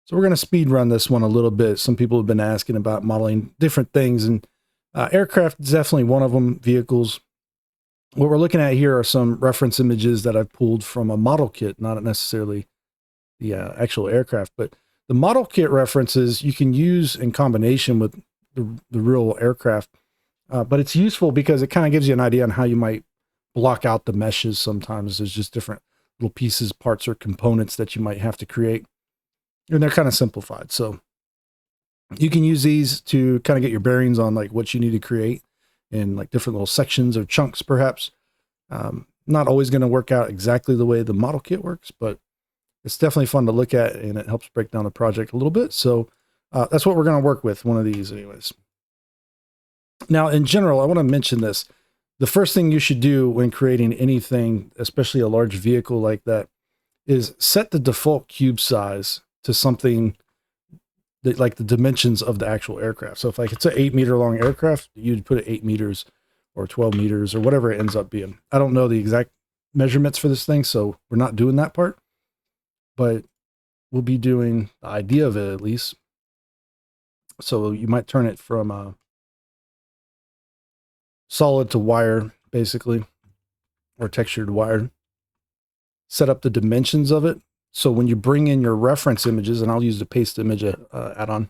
So we're going to speed run this one a little bit. Some people have been asking about modeling different things, and aircraft is definitely one of them, vehicles. What we're looking at here are some reference images that I've pulled from a model kit, not necessarily the actual aircraft, but the model kit references you can use in combination with the real aircraft. But it's useful because it kind of gives you an idea on how you might block out the meshes. Sometimes there's just different little pieces, parts, or components that you might have to create. And they're kind of simplified. So you can use these to kind of get your bearings on like what you need to create in like different little sections or chunks, perhaps. Not always going to work out exactly the way the model kit works, but it's definitely fun to look at, and it helps break down the project a little bit. So that's what we're going to work with, one of these anyways. Now, in general, I want to mention this. The first thing you should do when creating anything, especially a large vehicle like that, is set the default cube size to something that, like the dimensions of the actual aircraft. So if like it's an 8-meter long aircraft, you'd put it 8 meters or 12 meters or whatever it ends up being. I don't know the exact measurements for this thing, so we're not doing that part, but we'll be doing the idea of it at least. So you might turn it from solid to wire, basically, or textured wire. Set up the dimensions of it. So when you bring in your reference images, and I'll use the paste image add-on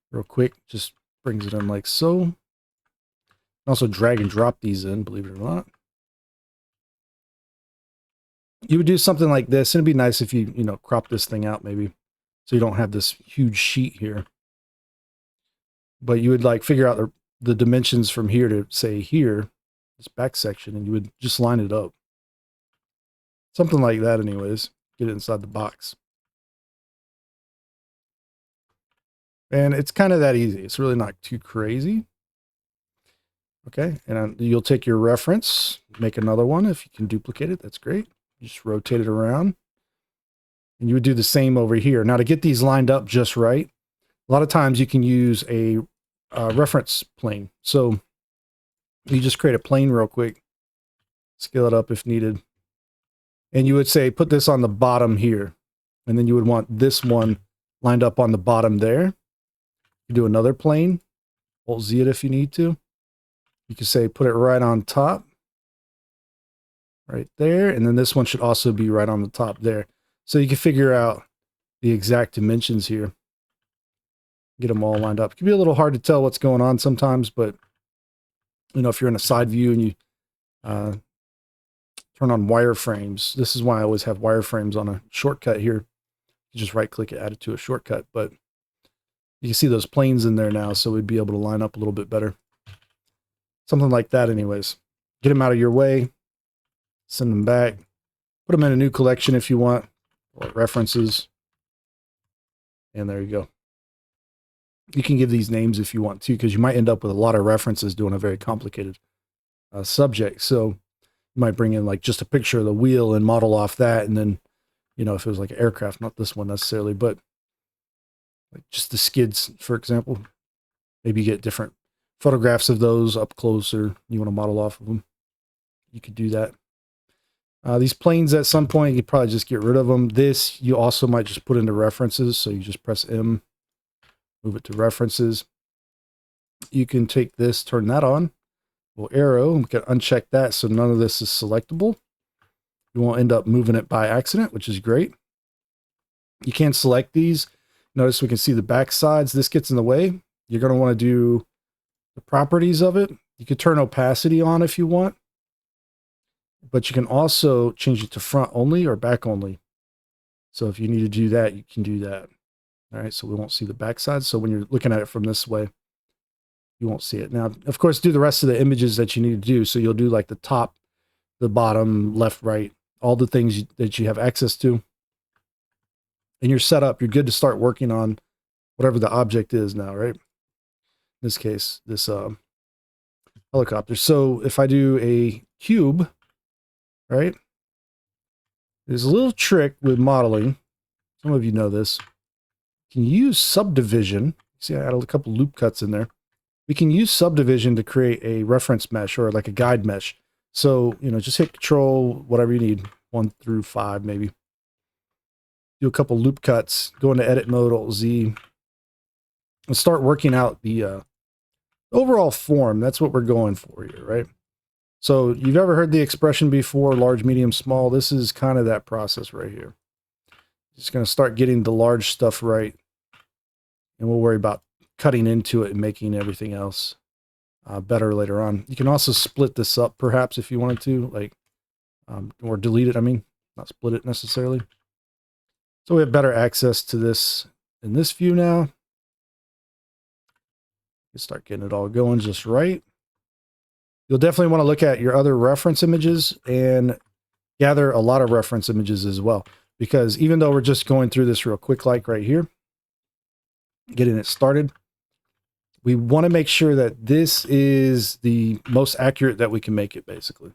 real quick, just brings it in like so. Also drag and drop these in, believe it or not. You would do something like this, and it'd be nice if you crop this thing out maybe, so you don't have this huge sheet here. But you would like figure out the dimensions from here to say here, this back section, and you would just line it up. Something like that anyways. Get it inside the box. And it's kind of that easy. It's really not too crazy. Okay, and you'll take your reference, make another one. If you can duplicate it, that's great. Just rotate it around. And you would do the same over here. Now to get these lined up just right, a lot of times you can use a reference plane. So you just create a plane real quick, scale it up if needed. And you would say, put this on the bottom here. And then you would want this one lined up on the bottom there. You do another plane, Alt Z it if you need to. You can say, put it right on top, right there. And then this one should also be right on the top there. So you can figure out the exact dimensions here. Get them all lined up. It can be a little hard to tell what's going on sometimes, but if you're in a side view and you turn on wireframes, this is why I always have wireframes on a shortcut here. You just right click it, add it to a shortcut, but you can see those planes in there now, so we'd be able to line up a little bit better. Something like that anyways. Get them out of your way, send them back, put them in a new collection if you want, or references, and there you go. You can give these names if you want to, because you might end up with a lot of references doing a very complicated subject. So you might bring in like just a picture of the wheel and model off that, and then if it was like an aircraft, not this one necessarily, but like just the skids, for example, maybe you get different photographs of those up close, or you want to model off of them. You could do that. These planes at some point, you probably just get rid of them. This, you also might just put into references. So you just press M, move it to references. You can take this, turn that on, little arrow, we can uncheck that so none of this is selectable. You won't end up moving it by accident, which is great. You can select these. Notice we can see the back sides. This gets in the way. You're going to want to do the properties of it. You could turn opacity on if you want, but you can also change it to front only or back only. So if you need to do that, you can do that. All right, so we won't see the back side. So when you're looking at it from this way, you won't see it. Now, of course, do the rest of the images that you need to do. So you'll do like the top, the bottom, left, right, all the things that you have access to. And you're set up. You're good to start working on whatever the object is now, right? In this case, this helicopter. So if I do a cube, right? There's a little trick with modeling. Some of you know this. You can use subdivision. See, I added a couple loop cuts in there. We can use subdivision to create a reference mesh or like a guide mesh. So, just hit Control, whatever you need, 1 through 5 maybe. do a couple loop cuts, go into edit mode, Alt Z, and start working out the overall form. That's what we're going for here, right? So you've ever heard the expression before, large, medium, small? This is kind of that process right here. Just going to start getting the large stuff right, and we'll worry about cutting into it and making everything else better later on. You can also split this up, perhaps, if you wanted to, like, or delete it, I mean, not split it necessarily. So we have better access to this in this view now. You start getting it all going just right. You'll definitely want to look at your other reference images and gather a lot of reference images as well. Because even though we're just going through this real quick, like right here, getting it started, we want to make sure that this is the most accurate that we can make it, basically.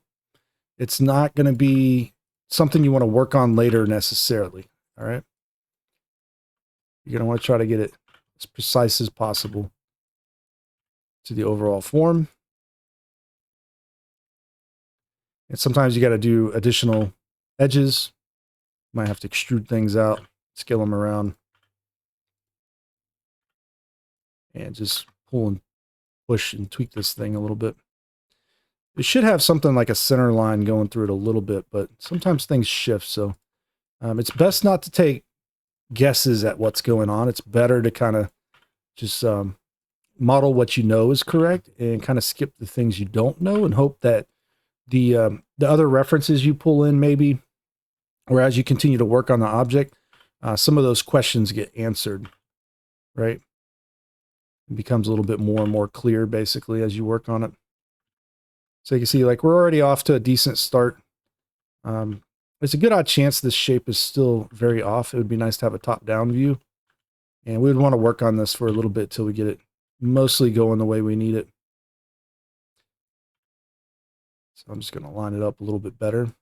It's not going to be something you want to work on later necessarily, all right? You're going to want to try to get it as precise as possible to the overall form. And sometimes you got to do additional edges. You might have to extrude things out, scale them around, and just pull and push and tweak this thing a little bit. It should have something like a center line going through it a little bit, but sometimes things shift. So it's best not to take guesses at what's going on. It's better to kind of just model what you know is correct and kind of skip the things you don't know and hope that the other references you pull in maybe, or as you continue to work on the object, some of those questions get answered, right? It becomes a little bit more and more clear basically as you work on it. So you can see, like, we're already off to a decent start. There's a good odd chance this shape is still very off. It would be nice to have a top-down view. And we would want to work on this for a little bit till we get it mostly going the way we need it. So I'm just going to line it up a little bit better.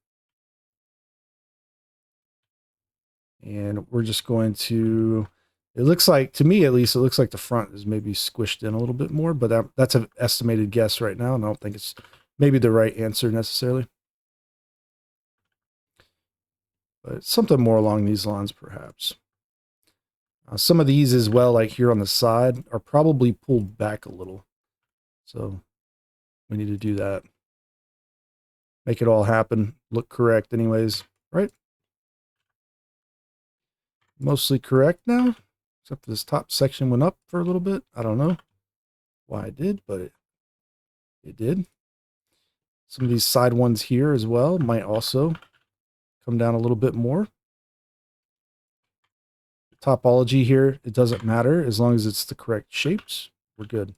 And we're just going to, it looks like, to me at least, it looks like the front is maybe squished in a little bit more, but that's an estimated guess right now, and I don't think it's maybe the right answer necessarily. But something more along these lines, perhaps. Some of these as well, like here on the side, are probably pulled back a little. So we need to do that. Make it all happen. Look correct anyways, right? Mostly correct now, except for this top section went up for a little bit. I don't know why it did, but it did. Some of these side ones here as well might also come down a little bit more. Topology here, it doesn't matter as long as it's the correct shapes. We're good.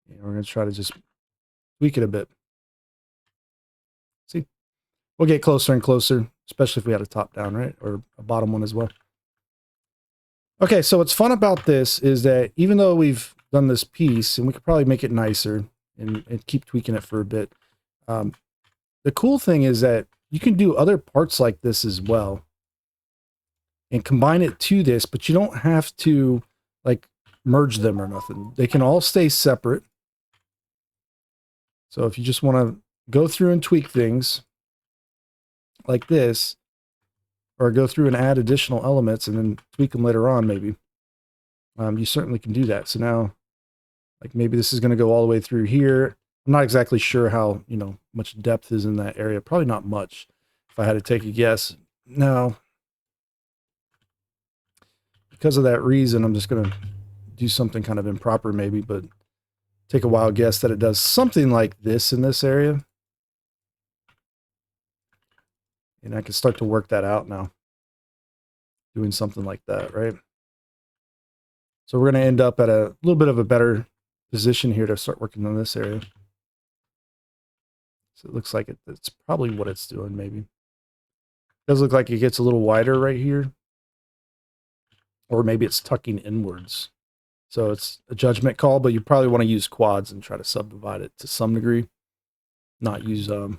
And we're going to try to just tweak it a bit. See, we'll get closer and closer, especially if we had a top down, right? Or a bottom one as well. Okay, so what's fun about this is that even though we've done this piece, and we could probably make it nicer and keep tweaking it for a bit, the cool thing is that you can do other parts like this as well and combine it to this, but you don't have to like merge them or nothing. They can all stay separate. So if you just want to go through and tweak things like this, or go through and add additional elements and then tweak them later on, maybe, you certainly can do that. So now, like, maybe this is going to go all the way through here. I'm not exactly sure how, much depth is in that area. Probably not much, if I had to take a guess. No. Because of that reason, I'm just going to do something kind of improper maybe, but take a wild guess that it does something like this in this area. And I can start to work that out now. Doing something like that, right? So we're going to end up at a little bit of a better position here to start working on this area. So it looks like it's probably what it's doing, maybe. It does look like it gets a little wider right here. Or maybe it's tucking inwards. So it's a judgment call, but you probably want to use quads and try to subdivide it to some degree. Not use the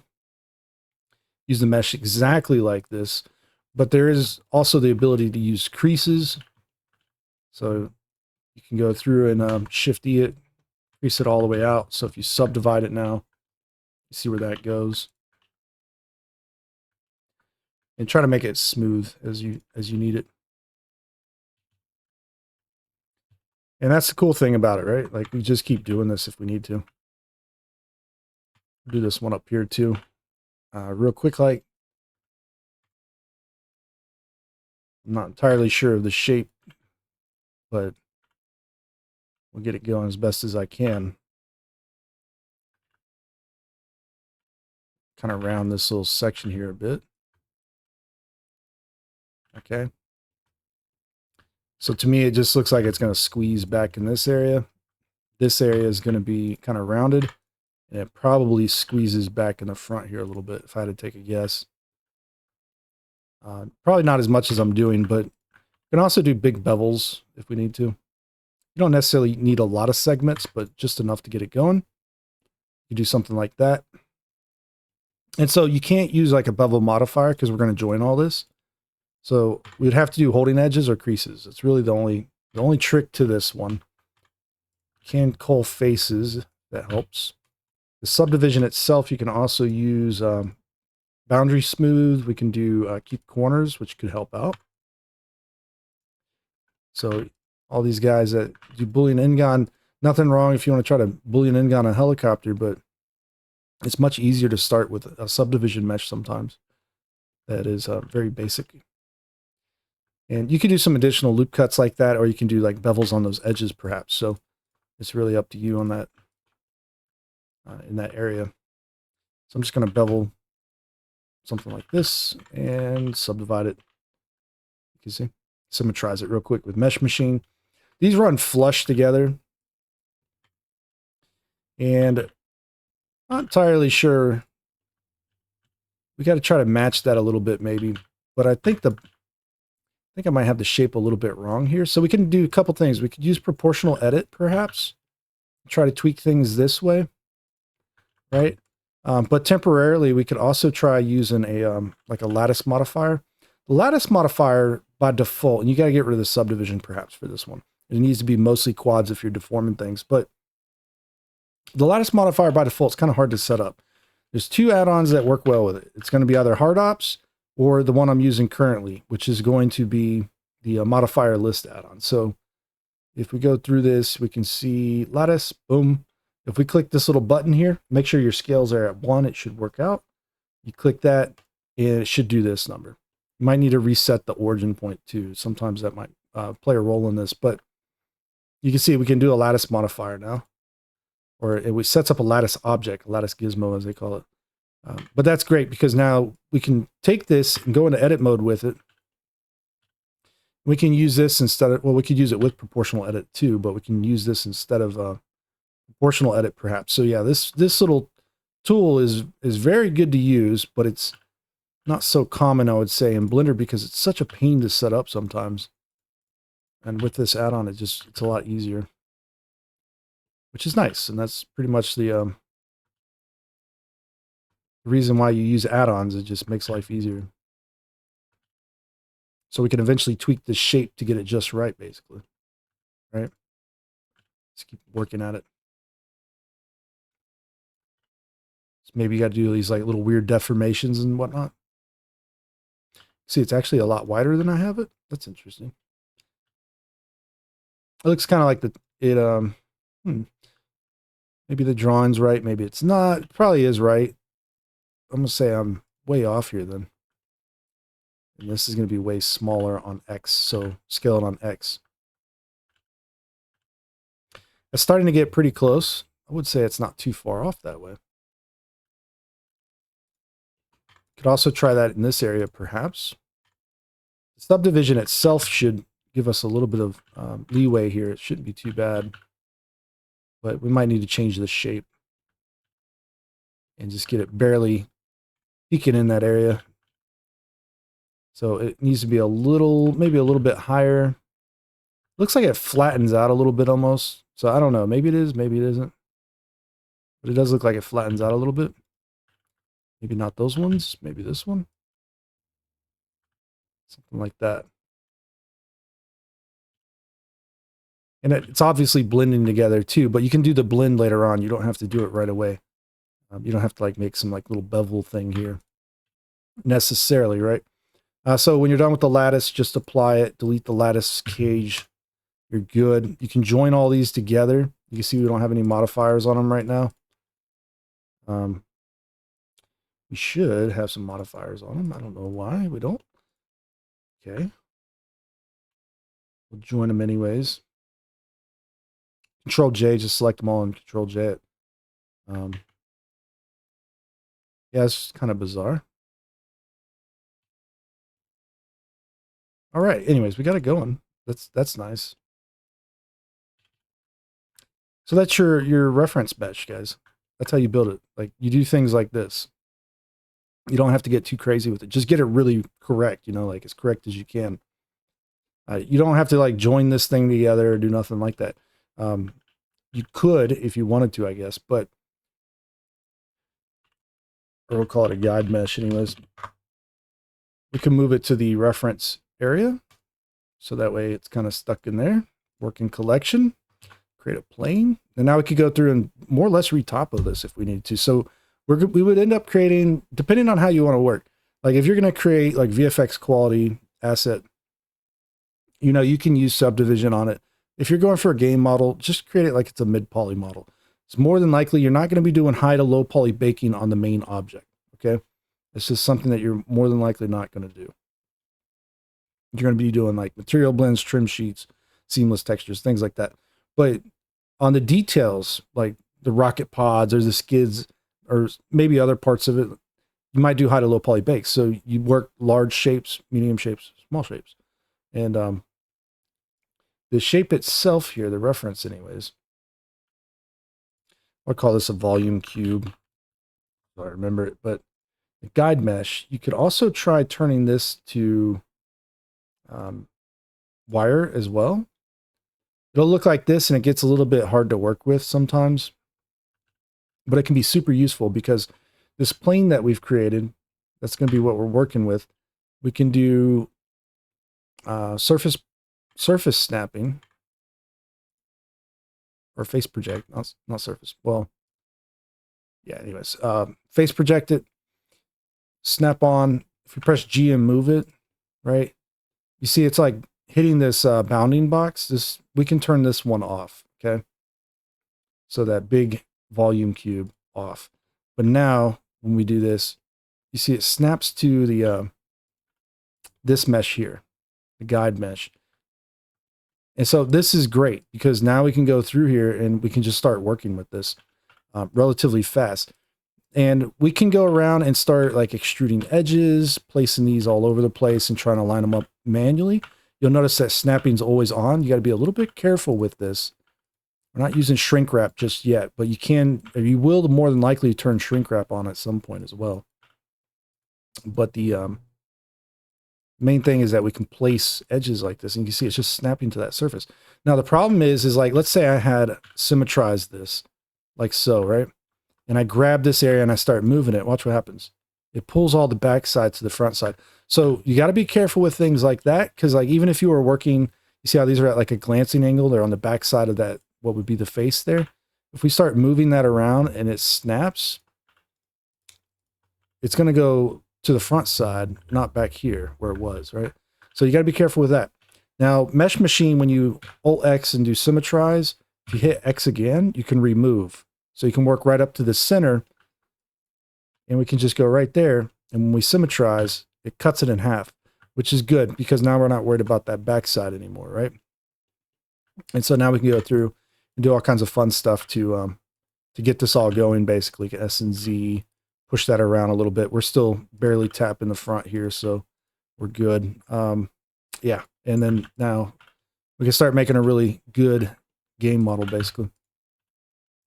mesh exactly like this. But there is also the ability to use creases. So you can go through and shifty it, crease it all the way out. So if you subdivide it now, you see where that goes. and try to make it smooth as you need it. And that's the cool thing about it, right? Like we just keep doing this if we need to. Do this one up here too. Real quick, like I'm not entirely sure of the shape, but we'll get it going as best as I can. Kind of round this little section here a bit. Okay. So to me, it just looks like it's going to squeeze back in this area. This area is going to be kind of rounded, and it probably squeezes back in the front here a little bit, if I had to take a guess. Probably not as much as I'm doing, but you can also do big bevels if we need to. You don't necessarily need a lot of segments, but just enough to get it going. You do something like that. And so you can't use like a bevel modifier because we're going to join all this. So we'd have to do holding edges or creases. It's really the only trick to this one. You can cull faces, that helps. The subdivision itself, you can also use boundary smooth. We can do keep corners, which could help out. So all these guys that do Boolean Ngon, nothing wrong if you want to try to Boolean Ngon a helicopter, but it's much easier to start with a subdivision mesh sometimes. That is very basic. And you can do some additional loop cuts like that, or you can do like bevels on those edges perhaps. So it's really up to you on that, in that area. So I'm just going to bevel something like this and subdivide it. You can see, symmetrize it real quick with Mesh Machine. These run flush together. And not entirely sure. We got to try to match that a little bit maybe. But I think I might have the shape a little bit wrong here. So we can do a couple things. We could use proportional edit perhaps. Try to tweak things this way. Right? But temporarily we could also try using a like a lattice modifier. The lattice modifier by default, and you got to get rid of the subdivision perhaps for this one. It needs to be mostly quads if you're deforming things. But the lattice modifier by default is kind of hard to set up. There's two add-ons that work well with it. It's going to be either hard ops or the one I'm using currently, which is going to be the modifier list add-on. So if we go through this, we can see lattice, boom. If we click this little button here, make sure your scales are at 1, it should work out. You click that and it should do this number. You might need to reset the origin point too. Sometimes that might play a role in this, but you can see we can do a lattice modifier now. Or it sets up a lattice object, a lattice gizmo as they call it. But that's great because now we can take this and go into edit mode with it. We can use this instead of, well, we could use it with proportional edit too, but we can use this instead of proportional edit perhaps. So yeah, this little tool is very good to use, but it's not so common, I would say, in Blender because it's such a pain to set up sometimes. And with this add-on, it's a lot easier, which is nice. And that's pretty much the reason why you use add-ons. It just makes life easier. So we can eventually tweak the shape to get it just right, basically. Right? Let's keep working at it. So maybe you got to do these like little weird deformations and whatnot. See, it's actually a lot wider than I have it. That's interesting. It looks kind of like maybe the drawing's right, maybe it's not. It probably is right. I'm going to say I'm way off here then. And this is going to be way smaller on X, so scale it on X. It's starting to get pretty close. I would say it's not too far off that way. Could also try that in this area, perhaps. The subdivision itself should give us a little bit of leeway here. It shouldn't be too bad. But we might need to change the shape and just get it barely peeking in that area. So it needs to be maybe a little bit higher. Looks like it flattens out a little bit almost. So I don't know. Maybe it is, maybe it isn't. But it does look like it flattens out a little bit. Maybe not those ones. Maybe this one. Something like that. And it's obviously blending together too, but you can do the blend later on. You don't have to do it right away. You don't have to like make some like little bevel thing here necessarily, right? So when you're done with the lattice, just apply it, delete the lattice cage. You're good. You can join all these together. You can see we don't have any modifiers on them right now. We should have some modifiers on them. I don't know why we don't. Okay. We'll join them anyways. Control J, just select them all and Control J it. Yeah, it's kind of bizarre. All right. Anyways, we got it going. That's nice. So that's your reference mesh, guys. That's how you build it. Like you do things like this. You don't have to get too crazy with it. Just get it really correct, you know, like as correct as you can. You don't have to like join this thing together or do nothing like that. You could if you wanted to, I guess, but or we'll call it a guide mesh anyways. We can move it to the reference area. So that way it's kind of stuck in there. Working collection, create a plane. And now we could go through and more or less retopo this if we need to. So we would end up creating, depending on how you want to work. Like if you're going to create like VFX quality asset, you know, you can use subdivision on it. If you're going for a game model, just create it like it's a mid-poly model. It's more than likely you're not going to be doing high to low poly baking on the main object. Okay. It's just something that you're more than likely not going to do. You're going to be doing like material blends, trim sheets, seamless textures, things like that. But on the details, like the rocket pods or the skids, or maybe other parts of it, you might do high to low poly bakes. So you work large shapes, medium shapes, small shapes. And the shape itself here, the reference anyways, I'll call this a volume cube. So I remember it, but the guide mesh, you could also try turning this to wire as well. It'll look like this and it gets a little bit hard to work with sometimes, but it can be super useful because this plane that we've created, that's going to be what we're working with. We can do surface snapping or face project, not surface. Well, yeah, anyways, face project it, snap on. If you press G and move it, right? You see it's like hitting this bounding box. We can turn this one off, okay? So that big volume cube off. But now when we do this, you see it snaps to the this mesh here, the guide mesh. And so this is great because now we can go through here and we can just start working with this relatively fast. And we can go around and start like extruding edges, placing these all over the place and trying to line them up manually. You'll notice that snapping's always on. You got to be a little bit careful with this. We're not using shrink wrap just yet, but you can, or you will more than likely turn shrink wrap on at some point as well. But the main thing is that we can place edges like this, and you can see it's just snapping to that surface. Now the problem is like, let's say I had symmetrized this like so, right? And I grab this area and I start moving it. Watch what happens. It pulls all the back side to the front side. So you got to be careful with things like that, because like even if you were working, you see how these are at like a glancing angle, they're on the back side of that, what would be the face there. If we start moving that around and it snaps, it's going to go to the front side, not back here where it was, right? So you got to be careful with that. Now, Mesh Machine, when you Alt X and do symmetrize, if you hit X again, you can remove. So you can work right up to the center, and we can just go right there. And when we symmetrize, it cuts it in half, which is good because now we're not worried about that backside anymore, right? And so now we can go through and do all kinds of fun stuff to get this all going, basically. S and Z, push that around a little bit. We're still barely tapping the front here, so we're good. Yeah, and then now we can start making a really good game model, basically.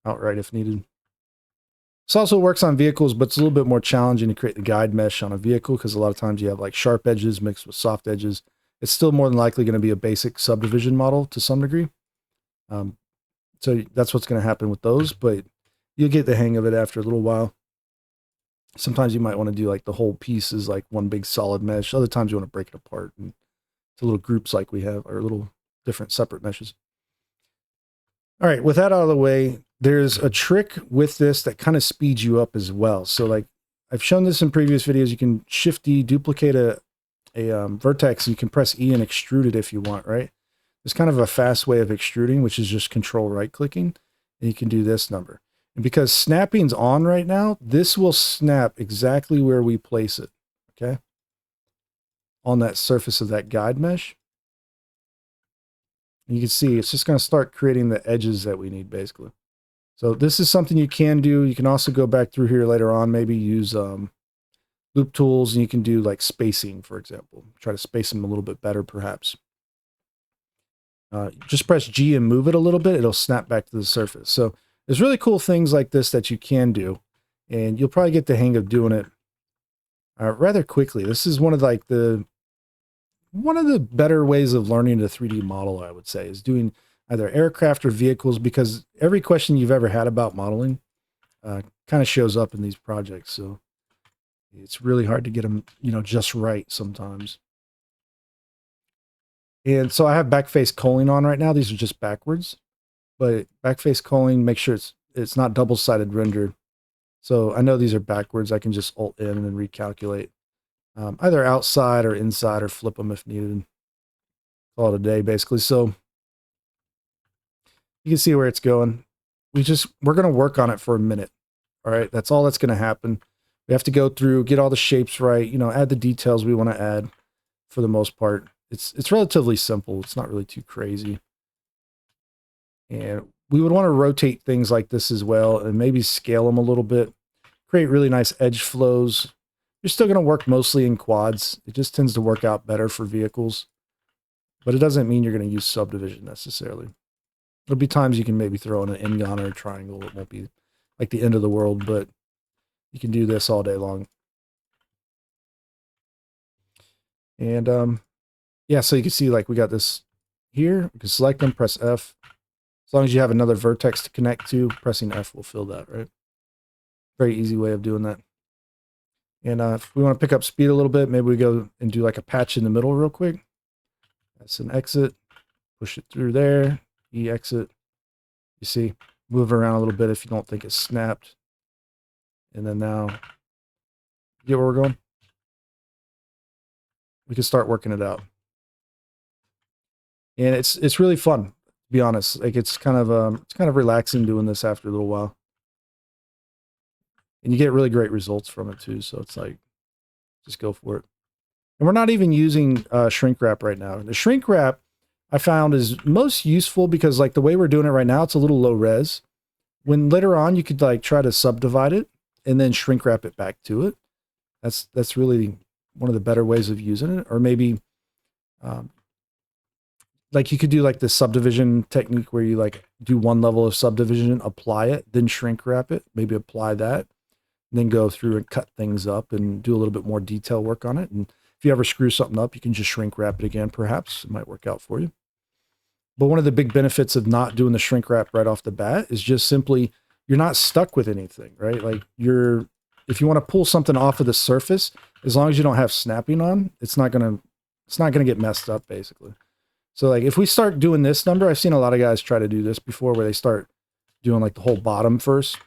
Outright if needed. This also works on vehicles, but it's a little bit more challenging to create the guide mesh on a vehicle because a lot of times you have like sharp edges mixed with soft edges. It's still more than likely going to be a basic subdivision model to some degree. So that's what's going to happen with those, but you'll get the hang of it after a little while. Sometimes you might want to do like the whole piece is like one big solid mesh. Other times you want to break it apart and to little groups like we have, or little different separate meshes. All right, with that out of the way, there's a trick with this that kind of speeds you up as well. So like I've shown this in previous videos, you can Shift D, duplicate a vertex, you can press E and extrude it if you want, right? There's kind of a fast way of extruding, which is just control right clicking, and you can do this number. And because snapping's on right now, this will snap exactly where we place it, okay? On that surface of that guide mesh. And you can see it's just going to start creating the edges that we need, basically. So this is something you can do. You can also go back through here later on, maybe use loop tools, and you can do like spacing, for example. Try to space them a little bit better, perhaps. Just press G and move it a little bit. It'll snap back to the surface. So there's really cool things like this that you can do, and you'll probably get the hang of doing it rather quickly. This is one of the better ways of learning a 3D model, I would say, is doing either aircraft or vehicles, because every question you've ever had about modeling kind of shows up in these projects. So it's really hard to get them, just right sometimes. And so I have backface culling on right now. These are just backwards, but backface culling, make sure it's not double-sided render. So I know these are backwards. I can just Alt-N and then recalculate. Either outside or inside, or flip them if needed. Call it a day, basically. So you can see where it's going. We're going to work on it for a minute. All right. That's all that's going to happen. We have to go through, get all the shapes right, add the details we want to add for the most part. It's relatively simple. It's not really too crazy. And we would want to rotate things like this as well, and maybe scale them a little bit, create really nice edge flows. You're still going to work mostly in quads. It just tends to work out better for vehicles, but it doesn't mean you're going to use subdivision necessarily. There'll be times you can maybe throw in an n-gon or a triangle. It won't be like the end of the world, but you can do this all day long. And yeah, so you can see like we got this here. We can select them, press F. As long as you have another vertex to connect to, pressing F will fill that, right? Very easy way of doing that. And if we want to pick up speed a little bit, maybe we go and do like a patch in the middle real quick. That's an exit. Push it through there. E exit. You see, move around a little bit if you don't think it's snapped. And then now, get where we're going? We can start working it out. And it's really fun, to be honest. Like it's kind of relaxing doing this after a little while. And you get really great results from it too. So it's like, just go for it. And we're not even using shrink wrap right now. The shrink wrap I found is most useful because like the way we're doing it right now, it's a little low res. When later on you could like try to subdivide it and then shrink wrap it back to it. That's really one of the better ways of using it. Or maybe like you could do like the subdivision technique where you like do one level of subdivision, apply it, then shrink wrap it, maybe apply that, and then go through and cut things up and do a little bit more detail work on it. And if you ever screw something up, you can just shrink wrap it again, perhaps. It might work out for you. But one of the big benefits of not doing the shrink wrap right off the bat is just simply you're not stuck with anything, right? Like if you want to pull something off of the surface, as long as you don't have snapping on, it's not gonna get messed up, basically. So like if we start doing this number, I've seen a lot of guys try to do this before where they start doing like the whole bottom first.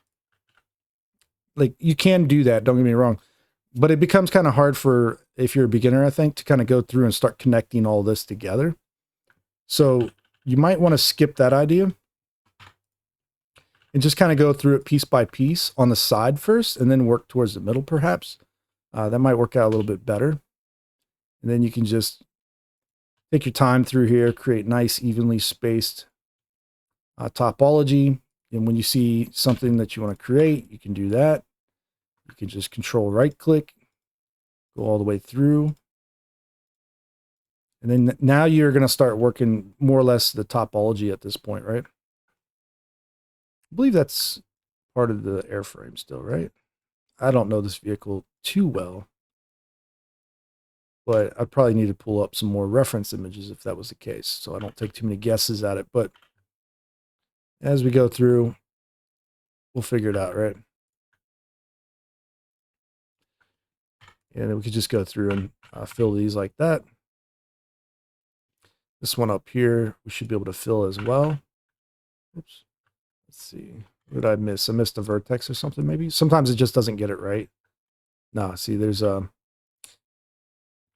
Like you can do that, don't get me wrong, but it becomes kind of hard for, if you're a beginner, I think, to kind of go through and start connecting all this together. So you might want to skip that idea and just kind of go through it piece by piece on the side first and then work towards the middle, perhaps. That might work out a little bit better. And then you can just take your time through here, create nice, evenly spaced topology. And when you see something that you want to create, you can do that. You can just control right click, go all the way through. And then now you're going to start working more or less the topology at this point, right? I believe that's part of the airframe still, right? I don't know this vehicle too well, but I'd probably need to pull up some more reference images if that was the case, so I don't take too many guesses at it. But as we go through, we'll figure it out, right? And then we could just go through and fill these like that. This one up here, we should be able to fill as well. Oops. Let's see. What did I miss? I missed a vertex or something, maybe? Sometimes it just doesn't get it right. No, see, there's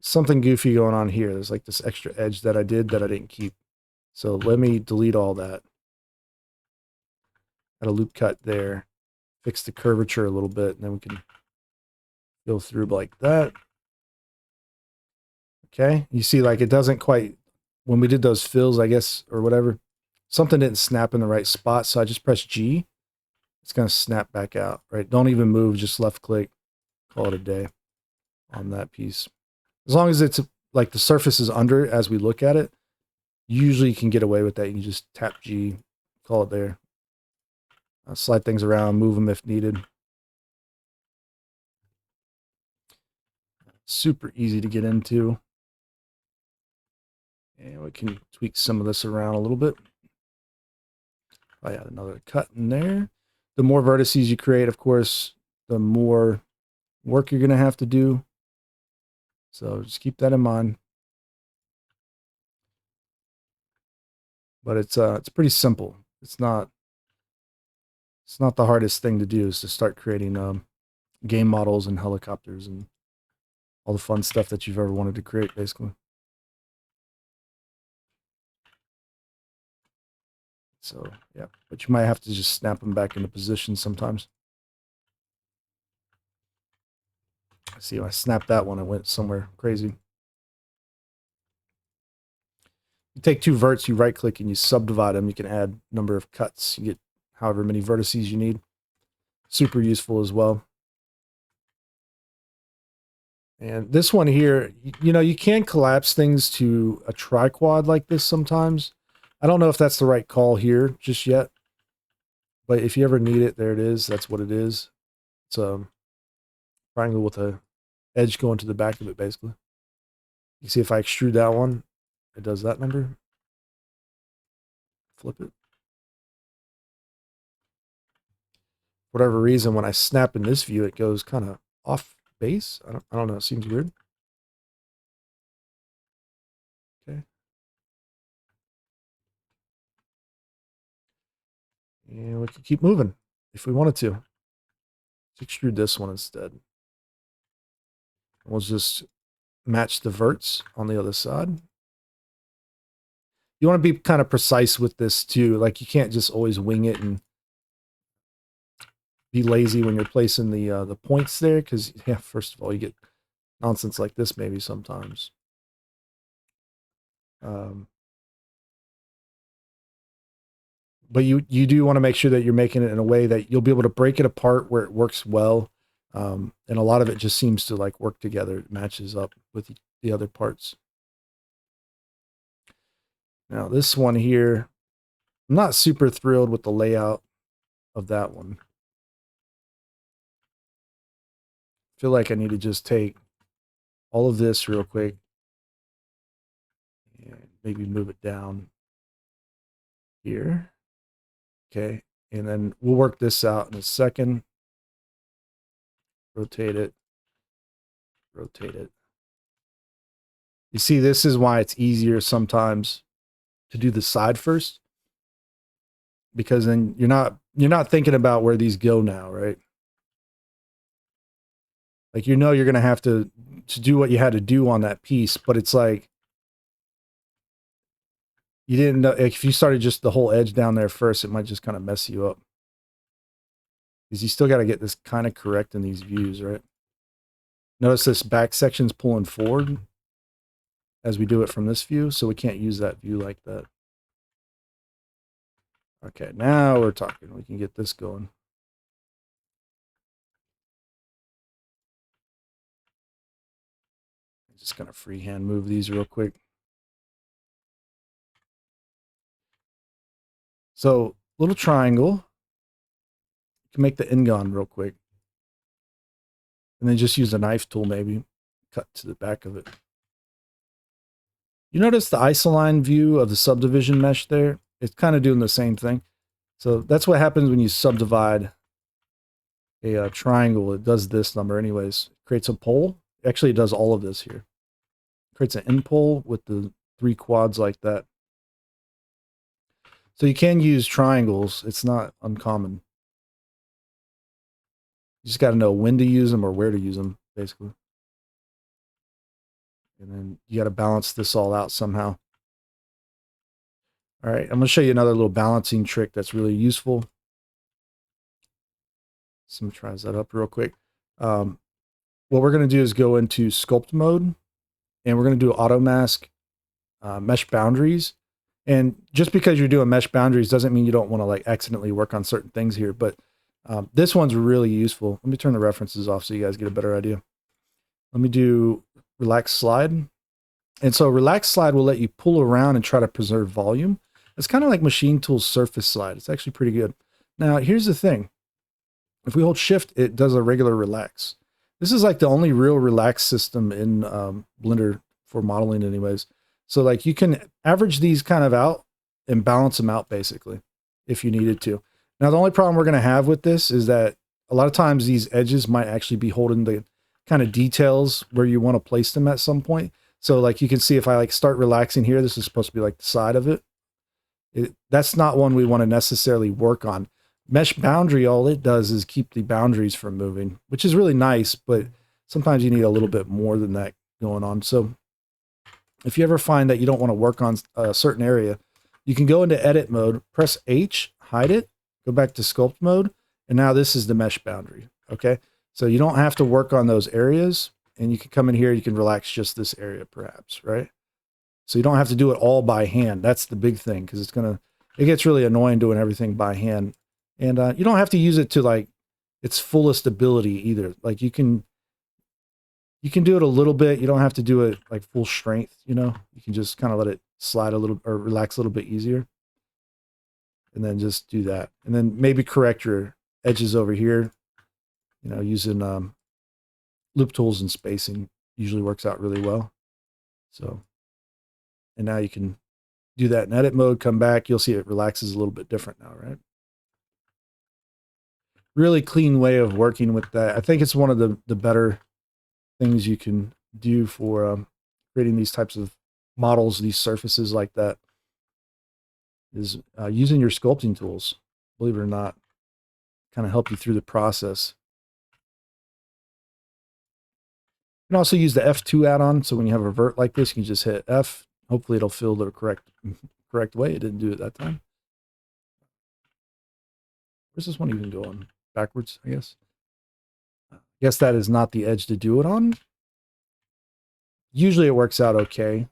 something goofy going on here. There's like this extra edge that I did that I didn't keep. So let me delete all that. Add a loop cut there. Fix the curvature a little bit, and then we can go through like that. Okay, you see like it doesn't quite, when we did those fills, I guess, or whatever, something didn't snap in the right spot, so I just press G. It's going to snap back out, right? Don't even move, just left click, call it a day on that piece. As long as it's like the surface is under it as we look at it, usually you can get away with that. You can just tap G, call it there. Slide things around, move them if needed. Super easy to get into. And we can tweak some of this around a little bit. I add another cut in there. The more vertices you create, of course, the more work you're going to have to do. So just keep that in mind. But it's pretty simple. It's not the hardest thing to do, is to start creating game models and helicopters and all the fun stuff that you've ever wanted to create, basically. So yeah, but you might have to just snap them back into position sometimes. See, when I snapped that one, it went somewhere crazy. You take two verts, you right click and you subdivide them. You can add number of cuts. You get however many vertices you need. Super useful as well. And this one here, you know, you can collapse things to a triquad like this sometimes. I don't know if that's the right call here just yet, but if you ever need it, there it is. That's what it is. It's a triangle with a edge going to the back of it, basically. You see if I extrude that one, it does that number. Flip it. For whatever reason, when I snap in this view, it goes kind of off base. I don't know. It seems weird. Okay. And we can keep moving if we wanted to. Let's extrude this one instead. We'll just match the verts on the other side. You want to be kind of precise with this too. Like you can't just always wing it and be lazy when you're placing the points there, because yeah, first of all, you get nonsense like this maybe sometimes. But you do want to make sure that you're making it in a way that you'll be able to break it apart where it works well. And a lot of it just seems to like work together. It matches up with the other parts. Now this one here, I'm not super thrilled with the layout of that one. I feel like I need to just take all of this real quick and maybe move it down here. Okay. And then we'll work this out in a second. Rotate it. Rotate it. You see, this is why it's easier sometimes to do the side first, because then you're not thinking about where these go now, right? Like, you know, you're going to have to do what you had to do on that piece, but it's like you didn't know, if you started just the whole edge down there first, it might just kind of mess you up, because you still got to get this kind of correct in these views, right? Notice this back section's pulling forward as we do it from this view, so we can't use that view like that. Okay, now we're talking. We can get this going. Just gonna freehand move these real quick. So, little triangle. You can make the Ingon real quick. And then just use a knife tool, maybe. Cut to the back of it. You notice the isoline view of the subdivision mesh there? It's kind of doing the same thing. So that's what happens when you subdivide a triangle. It does this number anyways. It creates a pole. Actually, it does all of this here. It creates an end pole with the 3 quads like that. So you can use triangles. It's not uncommon. You just got to know when to use them or where to use them, basically. And then you got to balance this all out somehow. All right, I'm going to show you another little balancing trick that's really useful. Someone tries that up real quick. What we're going to do is go into sculpt mode, and we're going to do auto mask mesh boundaries. And just because you're doing mesh boundaries doesn't mean you don't want to like accidentally work on certain things here, but this one's really useful. Let me turn the references off so you guys get a better idea. Let me do relax slide. And so relax slide will let you pull around and try to preserve volume. It's kind of like machine tools surface slide. It's actually pretty good. Now, here's the thing. If we hold shift, it does a regular relax. This is like the only real relax system in Blender for modeling anyways. So like you can average these kind of out and balance them out basically if you needed to. Now, the only problem we're going to have with this is that a lot of times these edges might actually be holding the kind of details where you want to place them at some point. So like you can see if I like start relaxing here, this is supposed to be like the side of it. That's not one we want to necessarily work on. Mesh boundary, all it does is keep the boundaries from moving, which is really nice, but sometimes you need a little bit more than that going on. So if you ever find that you don't want to work on a certain area, you can go into edit mode, press H, hide it, go back to sculpt mode, and now this is the mesh boundary, okay? So you don't have to work on those areas, and you can come in here, you can relax just this area perhaps, right? So you don't have to do it all by hand. That's the big thing, because it gets really annoying doing everything by hand. And you don't have to use it to like its fullest ability either. Like you can do it a little bit. You don't have to do it like full strength, you know? You can just kind of let it slide a little or relax a little bit easier. And then just do that. And then maybe correct your edges over here, you know, using loop tools and spacing usually works out really well. So, and now you can do that in edit mode, come back, you'll see it relaxes a little bit different now, right? Really clean way of working with that. I think it's one of the better things you can do for creating these types of models, these surfaces like that, is using your sculpting tools, believe it or not, kind of help you through the process. You can also use the F2 add-on, so when you have a vert like this, you can just hit F. Hopefully it'll fill the correct way. It didn't do it that time. Where's this one even going? Backwards, I guess. I guess that is not the edge to do it on. Usually it works out okay.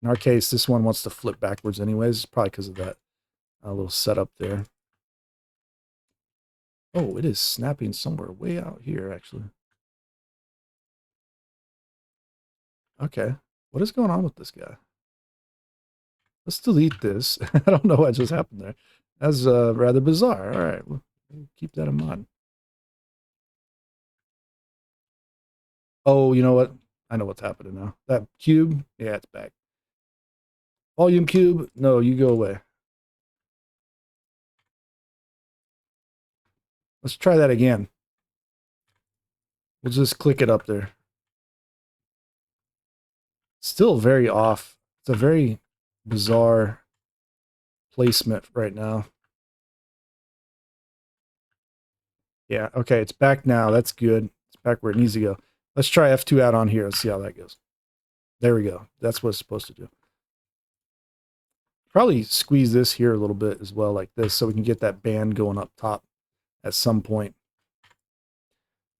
In our case, this one wants to flip backwards anyways, probably because of that little setup there. Oh, it is snapping somewhere way out here, actually. Okay. What is going on with this guy? Let's delete this. I don't know what just happened there. That's rather bizarre. All right. We'll keep that in mind. Oh, you know what? I know what's happening now. That cube, yeah, it's back. Volume cube, no, you go away. Let's try that again. We'll just click it up there. Still very off. It's a very bizarre placement right now. Yeah, okay, it's back now. That's good. It's back where it needs to go. Let's try F2 out on here. Let's see how that goes. There we go. That's what it's supposed to do. Probably squeeze this here a little bit as well, like this, so we can get that band going up top at some point.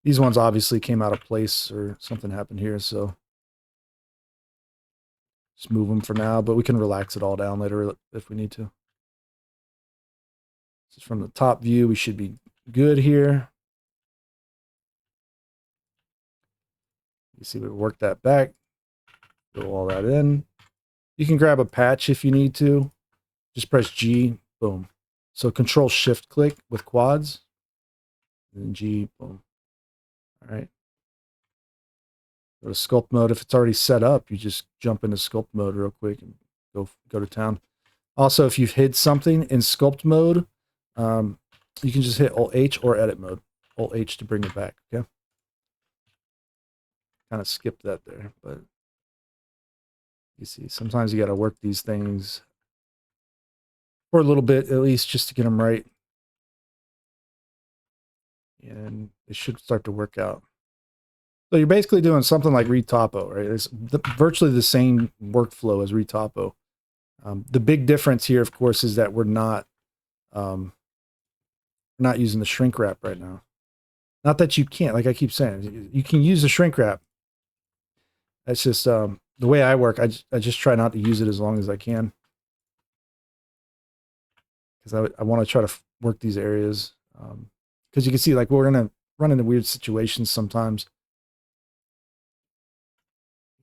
These ones obviously came out of place or something happened here, so just move them for now, but we can relax it all down later if we need to. Just from the top view, we should be good here. You see, we work that back, fill all that in. You can grab a patch if you need to. Just press G, boom. So Control Shift click with quads, and then G, boom. All right. Go to sculpt mode. If it's already set up, you just jump into sculpt mode real quick and go to town. Also, if you've hid something in sculpt mode, you can just hit Alt H or edit mode. Alt H to bring it back. Okay. Kind of skipped that there, but you see, sometimes you got to work these things for a little bit at least just to get them right, and it should start to work out. So you're basically doing something like Retopo, right? It's virtually the same workflow as Retopo. The big difference here, of course, is that we're not using the shrink wrap right now. Not that you can't, like I keep saying, you can use the shrink wrap. That's just the way I work. I just try not to use it as long as I can, because I want to try to work these areas. Because you can see, like, we're gonna run into weird situations sometimes,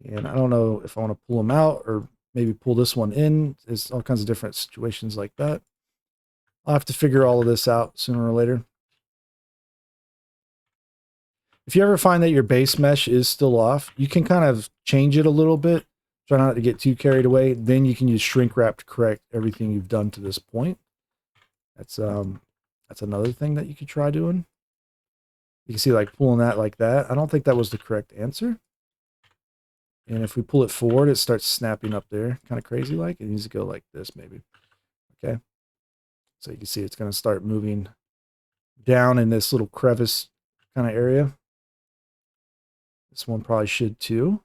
and I don't know if I want to pull them out or maybe pull this one in. There's all kinds of different situations like that. I'll have to figure all of this out sooner or later. If you ever find that your base mesh is still off, you can kind of change it a little bit. Try not to get too carried away. Then you can use shrink wrap to correct everything you've done to this point. That's another thing that you could try doing. You can see, like, pulling that like that. I don't think that was the correct answer. And if we pull it forward, it starts snapping up there, kind of crazy like. It needs to go like this maybe. Okay. So you can see it's going to start moving down in this little crevice kind of area. This one probably should too.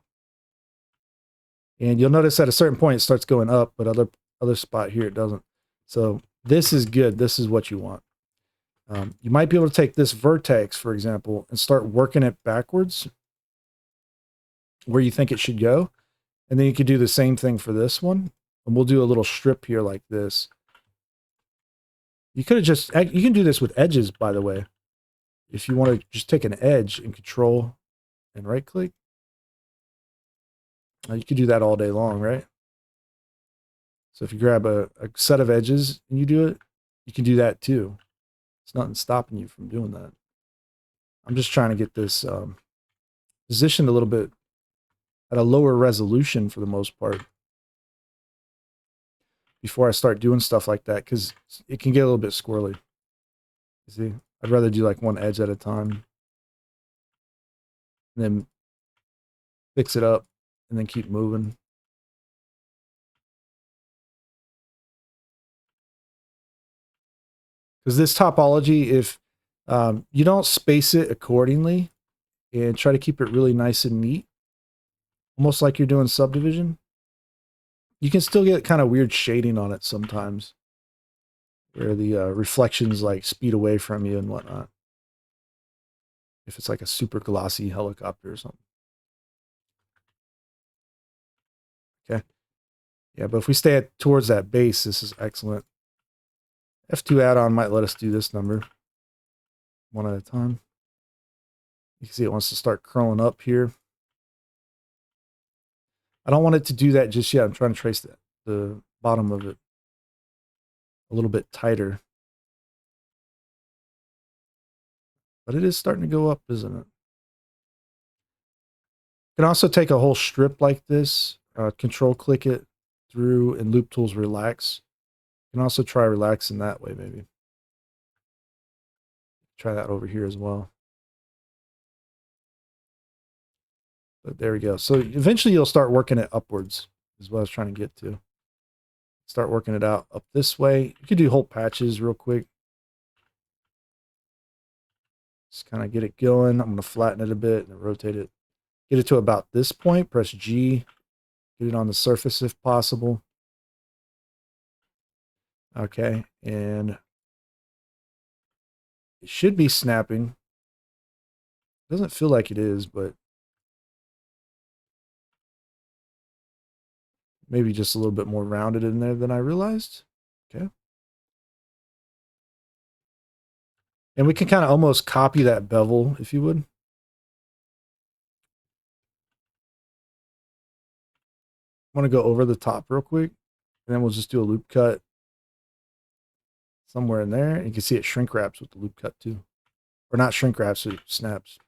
And you'll notice at a certain point it starts going up, but other spot here it doesn't. So this is good. This is what you want. You might be able to take this vertex, for example, and start working it backwards where you think it should go. And then you could do the same thing for this one. And we'll do a little strip here like this. You could have just, you can do this with edges, by the way. If you want to just take an edge and control and right click. You could do that all day long, right? So if you grab a set of edges and you do it, you can do that too. It's nothing stopping you from doing that. I'm just trying to get this positioned a little bit at a lower resolution for the most part before I start doing stuff like that, because it can get a little bit squirrely. You see, I'd rather do like one edge at a time and then fix it up and then keep moving. Because this topology, if you don't space it accordingly and try to keep it really nice and neat, almost like you're doing subdivision, you can still get kind of weird shading on it sometimes, where the reflections like speed away from you and whatnot. If it's like a super glossy helicopter or something. Okay. Yeah, but if we stay towards that base, this is excellent. F2 add-on might let us do this number one at a time. You can see it wants to start curling up here. I don't want it to do that just yet. I'm trying to trace the bottom of it a little bit tighter. But it is starting to go up, isn't it? You can also take a whole strip like this, control click it through, and loop tools relax. You can also try relaxing that way, maybe. Try that over here as well. But there we go. So eventually you'll start working it upwards, is what I was trying to get to. Start working it out up this way. You could do whole patches real quick. Just kind of get it going. I'm going to flatten it a bit and rotate it. Get it to about this point. Press G. Get it on the surface if possible. Okay. And it should be snapping. Doesn't feel like it is, but maybe just a little bit more rounded in there than I realized. Okay. And we can kind of almost copy that bevel, if you would. I want to go over the top real quick, and then we'll just do a loop cut somewhere in there. And you can see it shrink wraps with the loop cut too. Or not shrink wraps, it snaps.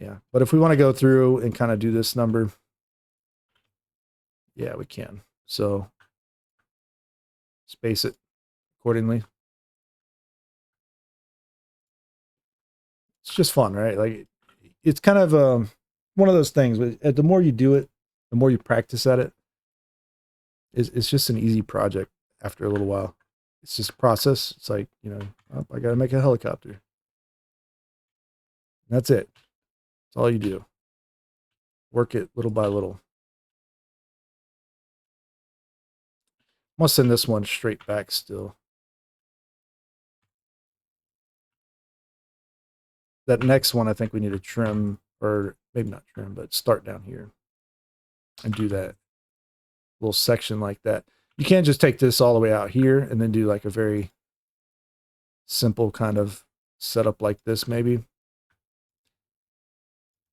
Yeah, but if we want to go through and kind of do this number, yeah, we can. So space it accordingly. It's just fun, right? Like, it's kind of one of those things. The more you do it, the more you practice at it. It's just an easy project after a little while. It's just a process. It's like, oh, I got to make a helicopter. That's it. That's all you do. Work it little by little. I'm gonna send this one straight back still. That next one, I think we need to trim, or maybe not trim, but start down here and do that little section like that. You can't just take this all the way out here and then do like a very simple kind of setup like this maybe,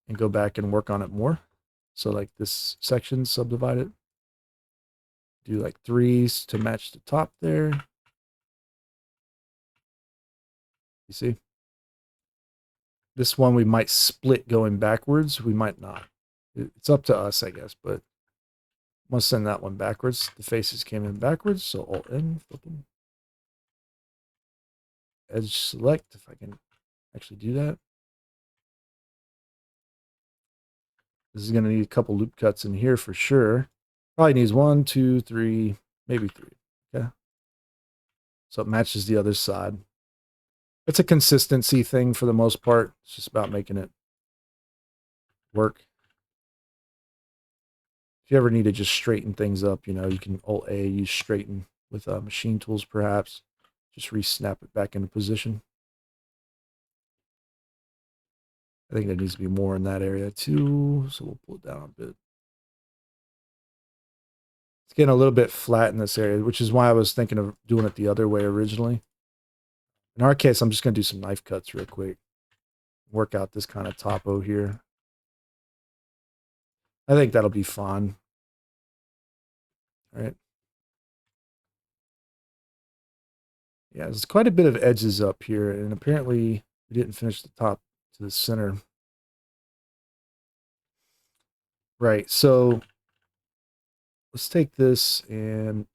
and go back and work on it more. So like this section, subdivide it. Do like 3s to match the top there. You see? This one we might split going backwards. We might not. It's up to us, I guess, but I'm going to send that one backwards. The faces came in backwards, so Alt-N, flip them. Edge select, if I can actually do that. This is going to need a couple loop cuts in here for sure. Probably needs 1, 2, 3, maybe 3. Okay. So it matches the other side. It's a consistency thing for the most part. It's just about making it work. If you ever need to just straighten things up, you know, you can Alt-A, use straighten with machine tools perhaps. Just re-snap it back into position. I think there needs to be more in that area too, so we'll pull it down a bit. It's getting a little bit flat in this area, which is why I was thinking of doing it the other way originally. In our case, I'm just going to do some knife cuts real quick. Work out this kind of topo here. I think that'll be fun. All right. Yeah, there's quite a bit of edges up here, and apparently we didn't finish the top to the center. Right, so let's take this and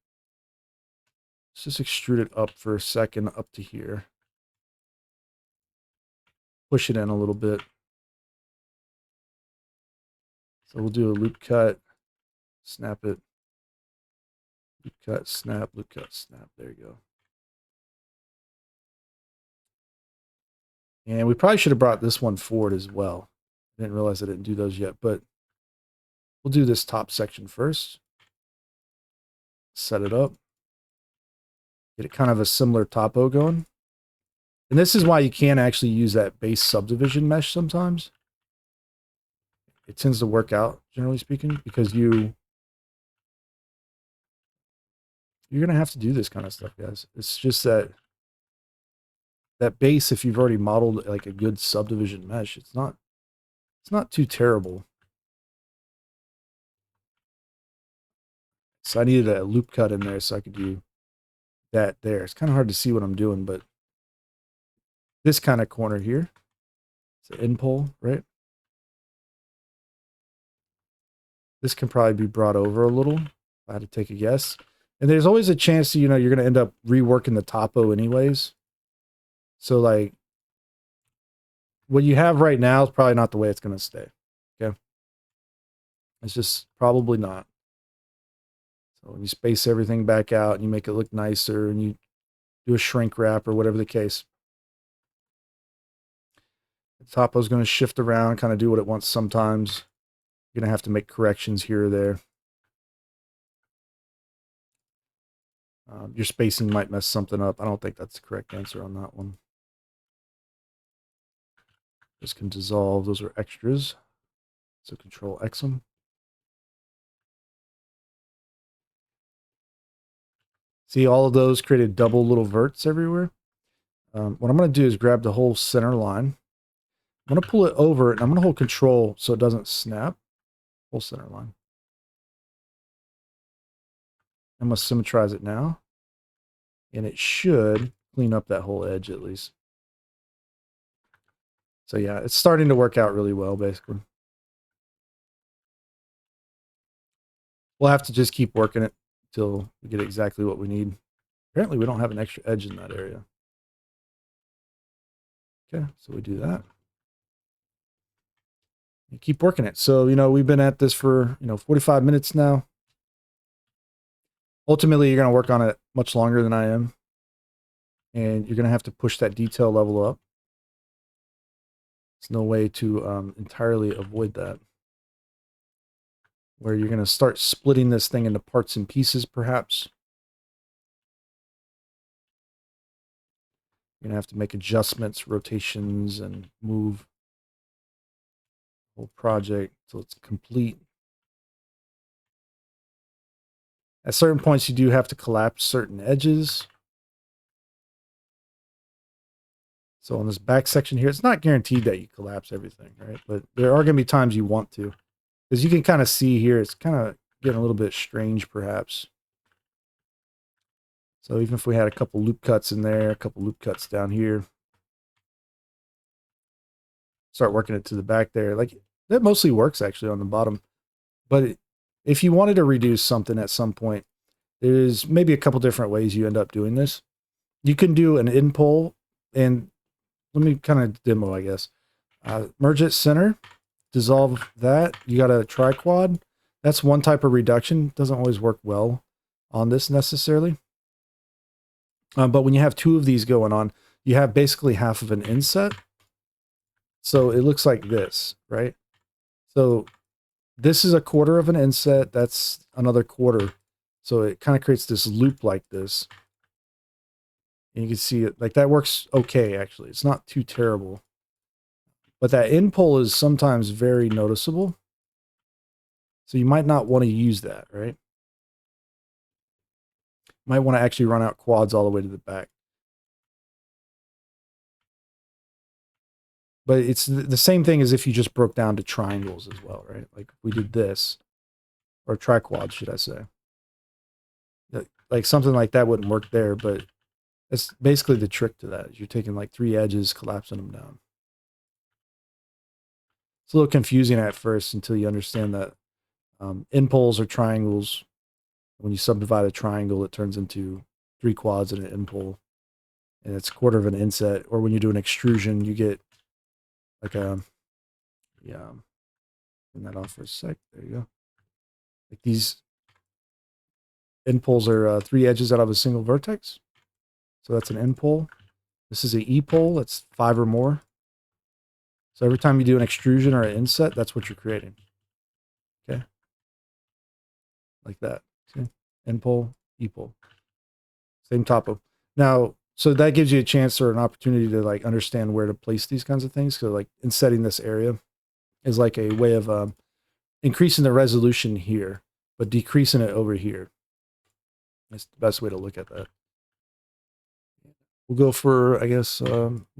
let's just extrude it up for a second up to here. Push it in a little bit. So we'll do a loop cut, snap it, loop cut, snap, loop cut, snap. There you go. And we probably should have brought this one forward as well. I didn't realize I didn't do those yet, but we'll do this top section first. Set it up. Get it kind of a similar topo going. And this is why you can't actually use that base subdivision mesh sometimes. It tends to work out, generally speaking, because you're going to have to do this kind of stuff, guys. It's just that base, if you've already modeled like a good subdivision mesh, it's not too terrible. So I needed a loop cut in there so I could do that there. It's kind of hard to see what I'm doing, but this kind of corner here, it's an end pole, right? This can probably be brought over a little, if I had to take a guess. And there's always a chance that, you know, you're going to end up reworking the topo anyways. So like what you have right now is probably not the way it's going to stay. Okay. It's just probably not. So when you space everything back out and you make it look nicer and you do a shrink wrap or whatever the case, the topo is going to shift around, kind of do what it wants sometimes. You're going to have to make corrections here or there. Your spacing might mess something up. I don't think that's the correct answer on that one. This can dissolve. Those are extras. So Control X them. See, all of those created double little verts everywhere. What I'm going to do is grab the whole center line. I'm going to pull it over, and I'm going to hold Control so it doesn't snap. Whole center line. I'm going to symmetrize it now. And it should clean up that whole edge at least. So yeah, it's starting to work out really well, basically. We'll have to just keep working it until we get exactly what we need. Apparently, we don't have an extra edge in that area. Okay, so we do that. And keep working it. So, you know, we've been at this for, 45 minutes now. Ultimately, you're going to work on it much longer than I am. And you're going to have to push that detail level up. There's no way to entirely avoid that. Where you're going to start splitting this thing into parts and pieces, perhaps. You're going to have to make adjustments, rotations, and move the whole project till it's complete. At certain points, you do have to collapse certain edges. So on this back section here, it's not guaranteed that you collapse everything, right? But there are going to be times you want to. Because you can kind of see here, it's kind of getting a little bit strange, perhaps. So even if we had a couple loop cuts in there, a couple loop cuts down here, start working it to the back there. Like, that mostly works, actually, on the bottom. But if you wanted to reduce something at some point, there's maybe a couple different ways you end up doing this. You can do an in pull, and let me kind of demo, I guess. Merge it center, dissolve that. You got a triquad. That's one type of reduction. Doesn't always work well on this necessarily. But when you have two of these going on, you have basically half of an inset. So it looks like this, right? So this is a quarter of an inset. That's another quarter. So it kind of creates this loop like this. And you can see it, like that works okay, actually. It's not too terrible. But that in pull is sometimes very noticeable. So you might not want to use that, right? Might want to actually run out quads all the way to the back. But it's the same thing as if you just broke down to triangles as well, right? Like we did this, or triquads, should I say. Like something like that wouldn't work there, but that's basically the trick to that. Is you're taking like three edges, collapsing them down. It's a little confusing at first until you understand that in pulls are triangles. When you subdivide a triangle, it turns into three quads and an in pull, and it's a quarter of an inset. Or when you do an extrusion, you get like a, yeah, turn that off for a sec. There you go. Like these in pulls are three edges out of a single vertex. So that's an in pull. This is an E pull. That's 5 or more. So every time you do an extrusion or an inset, that's what you're creating. Okay. Like that. See? N pull, E pull. Same topo. Now, so that gives you a chance or an opportunity to like understand where to place these kinds of things. So like in setting this area is like a way of increasing the resolution here, but decreasing it over here. That's the best way to look at that. We'll go for, I guess, we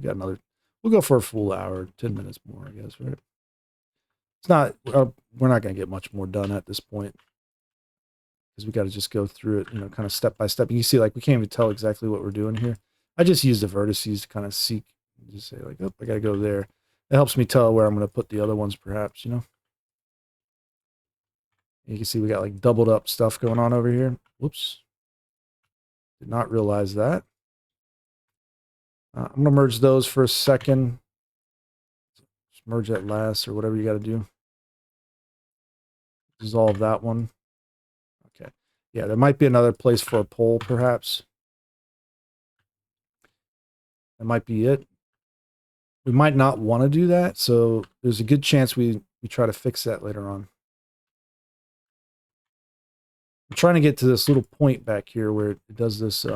got another, we'll go for a full hour, 10 minutes more, I guess, right? It's not, we're not going to get much more done at this point because we got to just go through it, you know, kind of step by step. You see, like, we can't even tell exactly what we're doing here. I just use the vertices to kind of seek, just say, like, oh, I got to go there. It helps me tell where I'm going to put the other ones, perhaps, you know? You can see we got, like, doubled up stuff going on over here. Whoops. Did not realize that. I'm going to merge those for a second. Just merge that last or whatever you got to do. Dissolve that one. Okay. Yeah, there might be another place for a pole, perhaps. That might be it. We might not want to do that, so there's a good chance we try to fix that later on. I'm trying to get to this little point back here where it does this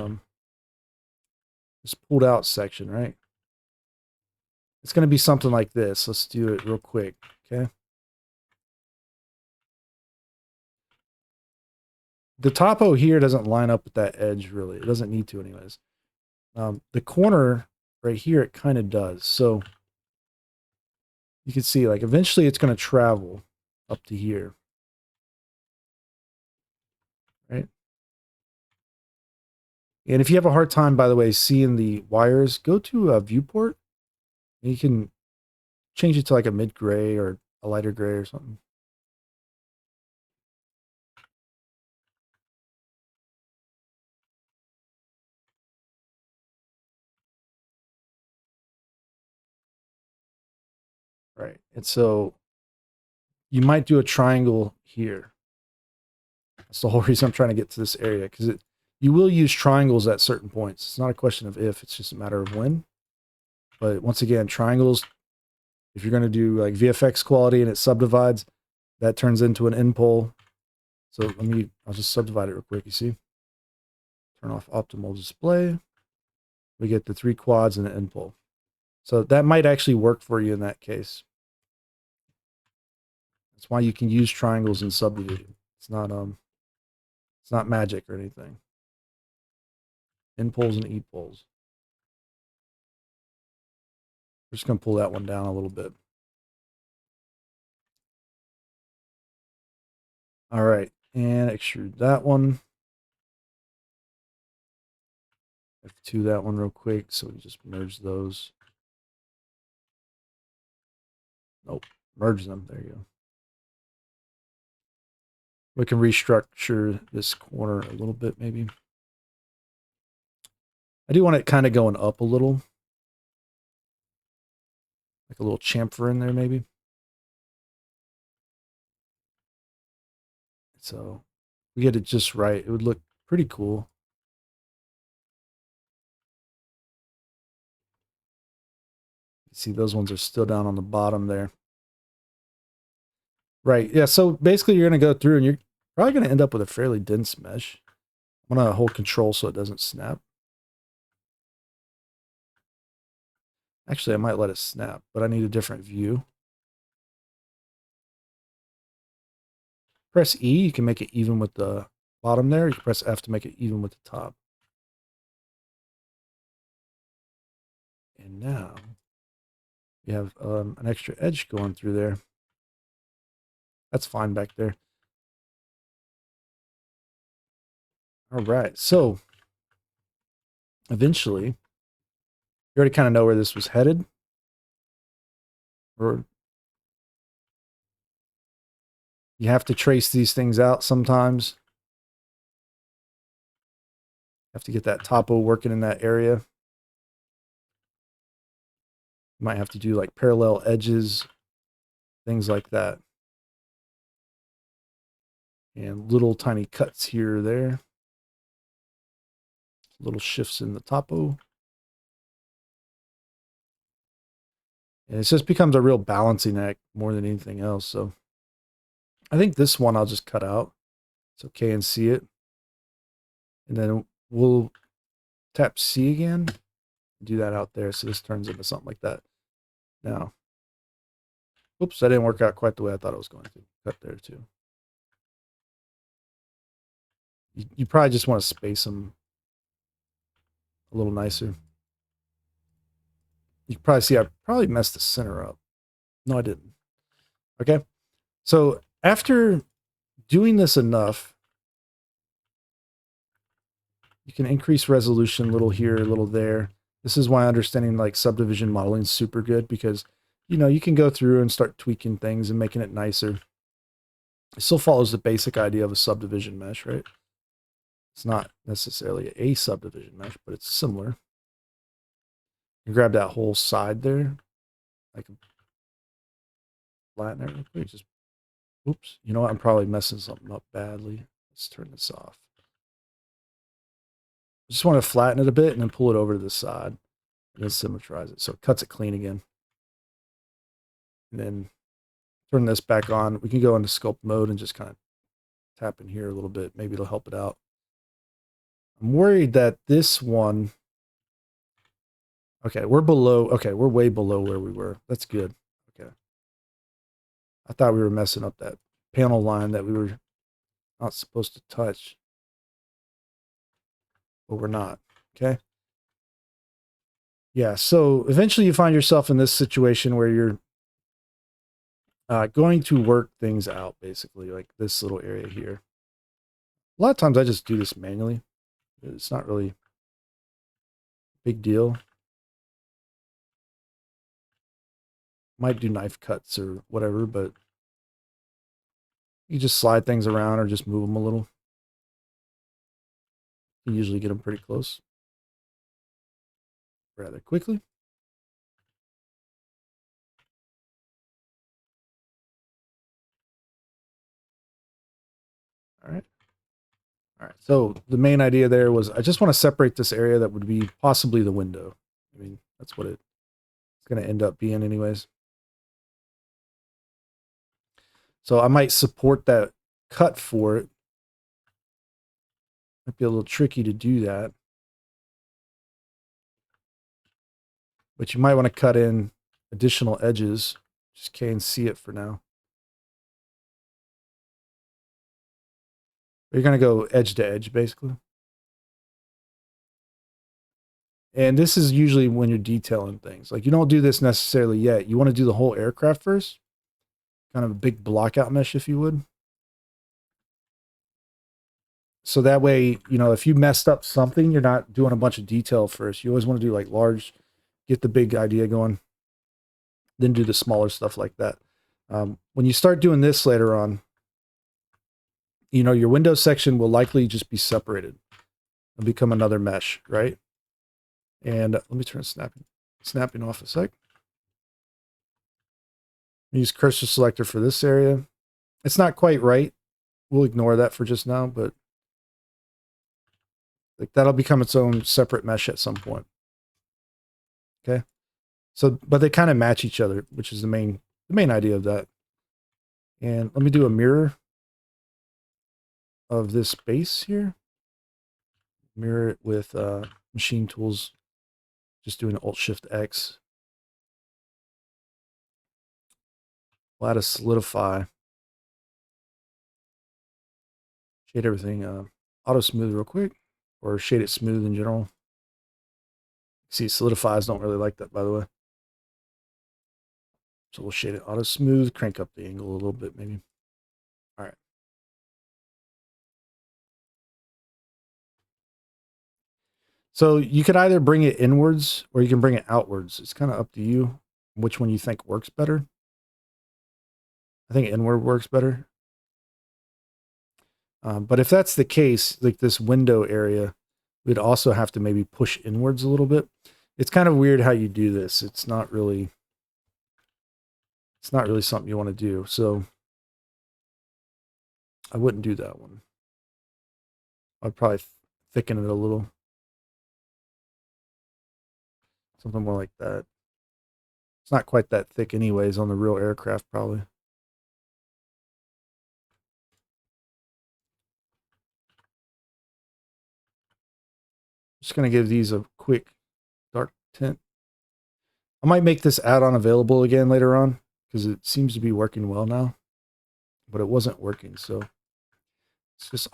this pulled out section, right? It's going to be something like this. Let's do it real quick, okay? The topo here doesn't line up with that edge, really. It doesn't need to anyways. The corner right here, it kind of does. So you can see, like, eventually it's going to travel up to here. Right? And if you have a hard time, by the way, seeing the wires, go to a viewport. And you can change it to like a mid-gray or a lighter gray or something. Right. And so you might do a triangle here. That's the whole reason I'm trying to get to this area, because you will use triangles at certain points. It's not a question of if, it's just a matter of when. But once again, triangles, If you're going to do like VFX quality and it subdivides, that turns into an end pole. So I'll just subdivide it real quick. You see, turn off optimal display. We get the 3 quads and an end pole. So that might actually work for you in that case. That's why you can use triangles in subdividing. It's not magic or anything. End poles and E poles. We're just going to pull that one down a little bit. All right, and extrude that one. F2 that one real quick, so we just merge those. Nope, merge them. There you go. We can restructure this corner a little bit, maybe. I do want it kind of going up a little. Like a little chamfer in there, maybe. So we get it just right. It would look pretty cool. See, those ones are still down on the bottom there. Right, yeah, so basically you're going to go through and you're probably going to end up with a fairly dense mesh. I'm going to hold control so it doesn't snap. Actually, I might let it snap, but I need a different view. Press E, you can make it even with the bottom there. You can press F to make it even with the top. And now you have an extra edge going through there. That's fine back there. All right, so eventually, you already kind of know where this was headed. Or you have to trace these things out sometimes. You have to get that topo working in that area. You might have to do like parallel edges, things like that. And little tiny cuts here or there. Little shifts in the topo. And it just becomes a real balancing act more than anything else. So I think this one I'll just cut out. It's okay and see it. And then we'll tap C again. Do that out there. So this turns into something like that. Now, oops, that didn't work out quite the way I thought it was going to. Cut there too. You probably just want to space them a little nicer. You can probably see I probably messed the center up. No, I didn't. Okay. So after doing this enough, you can increase resolution a little here, a little there. This is why understanding like subdivision modeling is super good because, you know, you can go through and start tweaking things and making it nicer. It still follows the basic idea of a subdivision mesh, right? It's not necessarily a subdivision mesh, but it's similar. You grab that whole side there. I can flatten it real quick. Just, oops. You know what? I'm probably messing something up badly. Let's turn this off. I just want to flatten it a bit and then pull it over to the side and then symmetrize it. So it cuts it clean again. And then turn this back on. We can go into sculpt mode and just kind of tap in here a little bit. Maybe it'll help it out. I'm worried that this one, okay, we're way below where we were. That's good. Okay. I thought we were messing up that panel line that we were not supposed to touch, but we're not. Okay. Yeah, so eventually you find yourself in this situation where you're going to work things out, basically, like this little area here. A lot of times I just do this manually. It's not really a big deal. Might do knife cuts or whatever, but you just slide things around or just move them a little. You usually get them pretty close rather quickly. All right. All right. So the main idea there was I just want to separate this area that would be possibly the window. I mean, that's what it's going to end up being anyways. So I might support that cut for it. Might be a little tricky to do that. But you might want to cut in additional edges. Just can't see it for now. You're going to go edge to edge, basically. And this is usually when you're detailing things. Like, you don't do this necessarily yet. You want to do the whole aircraft first. Kind of a big blockout mesh, if you would. So that way, you know, if you messed up something, you're not doing a bunch of detail first. You always want to do like large, get the big idea going, then do the smaller stuff like that. When you start doing this later on, you know, your window section will likely just be separated and become another mesh, right? And let me turn snapping off a sec. Use cursor selector for this area. It's not quite right. We'll ignore that for just now, but like that'll become its own separate mesh at some point. Okay. So, but they kind of match each other, which is the main idea of that. And let me do a mirror of this base here. Mirror it with machine tools. Just doing Alt-Shift-X. Lattice solidify. Shade everything auto smooth real quick, or shade it smooth in general. See, solidifies don't really like that, by the way. So we'll shade it auto smooth, crank up the angle a little bit maybe. All right. So you could either bring it inwards or you can bring it outwards. It's kind of up to you which one you think works better. I think inward works better. But if that's the case, like this window area, we'd also have to maybe push inwards a little bit. It's kind of weird how you do this. It's not really something you want to do. So I wouldn't do that one. I'd probably thicken it a little. Something more like that. It's not quite that thick anyways on the real aircraft probably. Just going to give these a quick dark tint. I might make this add-on available again later on because it seems to be working well now, but it wasn't working. So it's just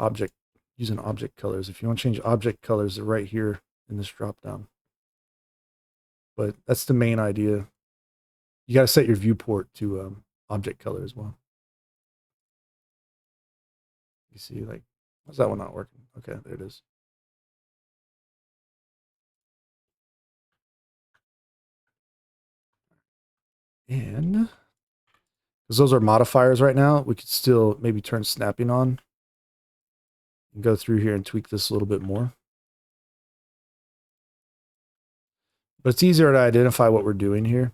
using object colors. If you want to change object colors, they're right here in this drop down. But that's the main idea. You got to set your viewport to object color as well. You see, like, why's that one not working? Okay, there it is. And because those are modifiers right now, we could still maybe turn snapping on and go through here and tweak this a little bit more. But it's easier to identify what we're doing here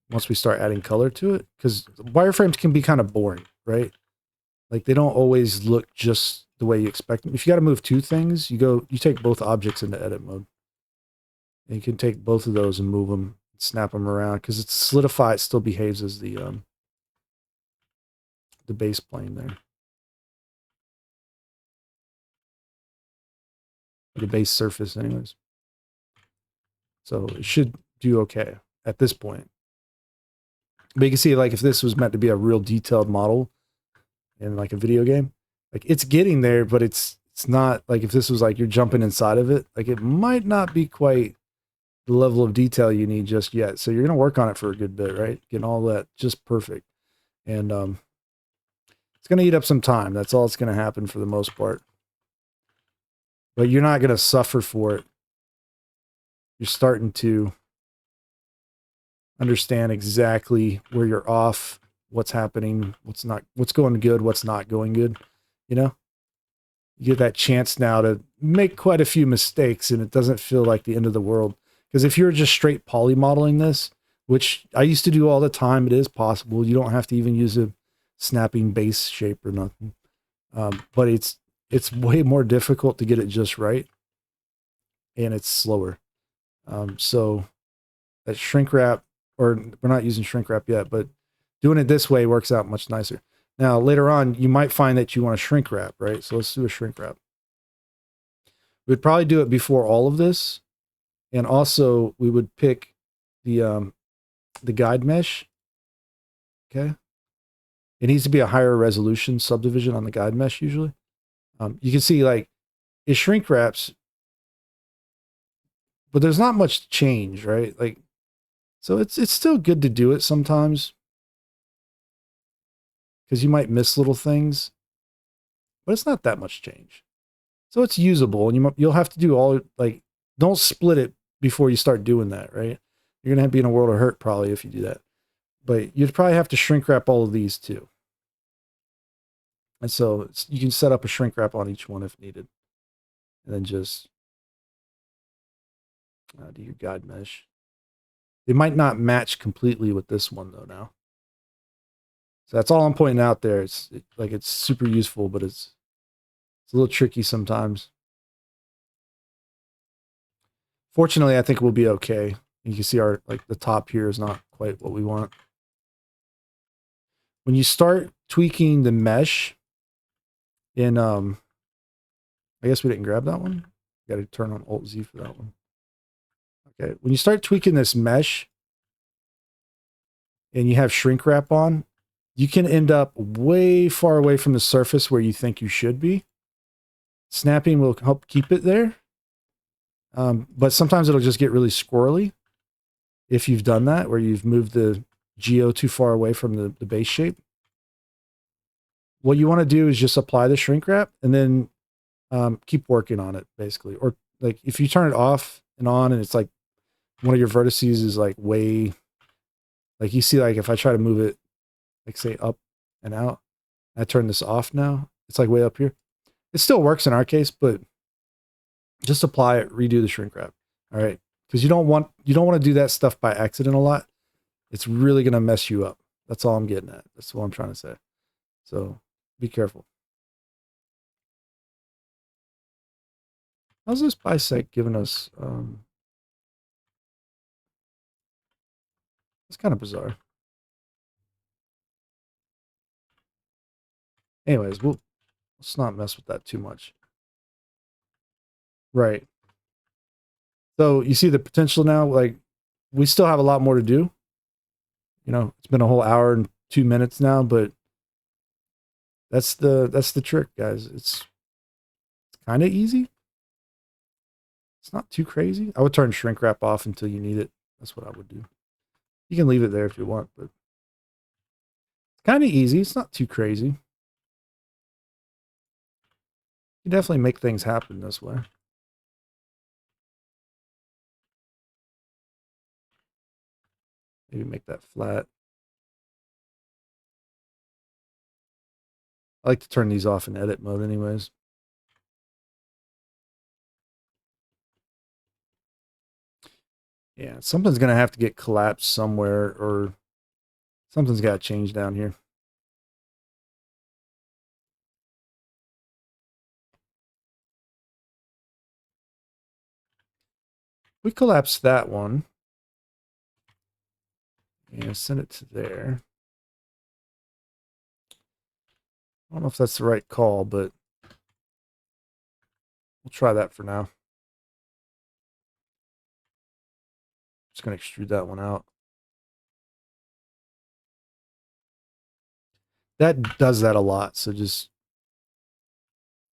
once we start adding color to it, because wireframes can be kind of boring, right? Like they don't always look just the way you expect them. If you got to move two things, you take both objects into edit mode. And you can take both of those and move them, snap them around, because it's solidify, it still behaves as the base plane there. The base surface anyways. So it should do okay at this point. But you can see, like, if this was meant to be a real detailed model in like a video game, like it's getting there, but it's not like if this was like you're jumping inside of it, like it might not be quite the level of detail you need just yet. So you're going to work on it for a good bit, right? Getting all that just perfect. And it's going to eat up some time. That's all that's going to happen for the most part. But you're not going to suffer for it. You're starting to understand exactly where you're off, what's happening, what's going good, what's not going good. You know, you get that chance now to make quite a few mistakes and it doesn't feel like the end of the world. Because if you're just straight poly modeling this, which I used to do all the time, it is possible. You don't have to even use a snapping base shape or nothing. But it's way more difficult to get it just right. And it's slower. So that shrink wrap, or we're not using shrink wrap yet, but Doing it this way works out much nicer. Now, later on, you might find that you want to shrink wrap, right? So let's do a shrink wrap. We'd probably do it before all of this. And also, we would pick the guide mesh. Okay. It needs to be a higher resolution subdivision on the guide mesh usually. You can see like it shrink wraps, but there's not much change, right? Like, so it's still good to do it sometimes because you might miss little things, but it's not that much change. So it's usable, and you'll have to do all like don't split it before you start doing that, right? You're gonna be in a world of hurt probably if you do that. But you'd probably have to shrink wrap all of these too. And so you can set up a shrink wrap on each one if needed. And then just do your guide mesh. They might not match completely with this one though now. So that's all I'm pointing out there. It's super useful, but it's a little tricky sometimes. Fortunately, I think we'll be okay. You can see our the top here is not quite what we want. When you start tweaking the mesh in I guess we didn't grab that one. Got to turn on Alt Z for that one. Okay, when you start tweaking this mesh and you have shrink wrap on, you can end up way far away from the surface where you think you should be. Snapping will help keep it there. But sometimes it'll just get really squirrely if you've done that, where you've moved the geo too far away from the base shape. What you want to do is just apply the shrink wrap and then keep working on it, basically. Or like if you turn it off and on and it's like one of your vertices is like way, like you see, like if I try to move it, like say up and out, I turn this off now, it's like way up here. It still works in our case, but just apply it, redo the shrink wrap. All right. Because you don't want to do that stuff by accident a lot. It's really going to mess you up. That's all I'm getting at. That's what I'm trying to say. So be careful. How's this bisect giving us? It's kind of bizarre. Anyways, let's not mess with that too much. Right. So you see the potential now. Like we still have a lot more to do. You know, it's been a whole hour and 2 minutes now, but that's the trick, guys. It's kind of easy. It's not too crazy. I would turn shrink wrap off until you need it. That's what I would do. You can leave it there if you want, but it's kind of easy. It's not too crazy. You definitely make things happen this way. Maybe make that flat. I like to turn these off in edit mode anyways. Yeah, something's going to have to get collapsed somewhere or something's got to change down here. We collapse that one. Yeah, send it to there. I don't know if that's the right call, but we'll try that for now. Just going to extrude that one out. That does that a lot, so just,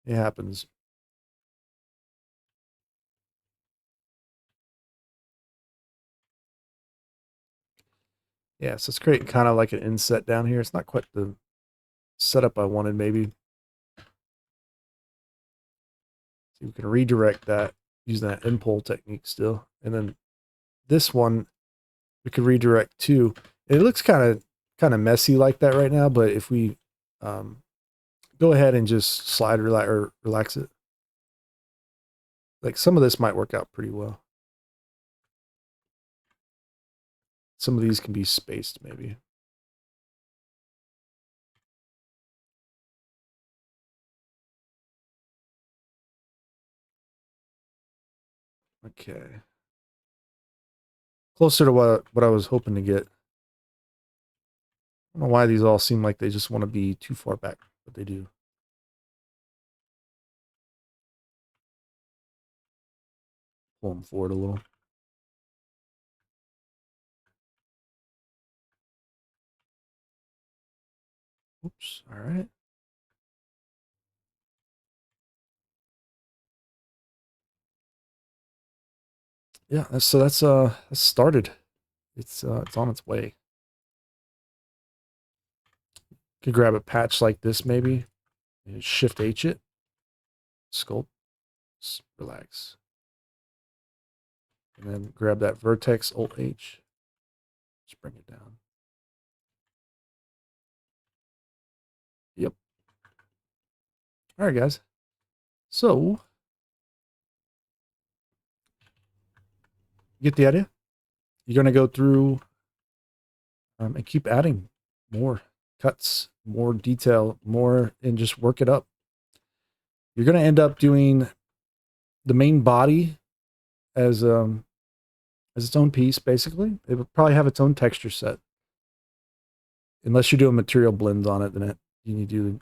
it happens. Yeah, so it's creating kind of like an inset down here. It's not quite the setup I wanted, maybe. So we can redirect that using that impole technique still. And then this one, we could redirect too. It looks kind of messy like that right now, but if we go ahead and just slide relax it, like some of this might work out pretty well. Some of these can be spaced maybe. Okay. Closer to what I was hoping to get. I don't know why these all seem like they just want to be too far back, but they do. Pull them forward a little. Oops. All right. Yeah. That's started. It's on its way. Could grab a patch like this maybe. And Shift H it. Sculpt. Relax. And then grab that vertex. Alt H. Just bring it down. Yep. All right, guys. So you get the idea. You're gonna go through and keep adding more cuts, more detail, more, and just work it up. You're going to end up doing the main body as its own piece, basically. It would probably have its own texture set, unless you're doing material blends on it. Then you need to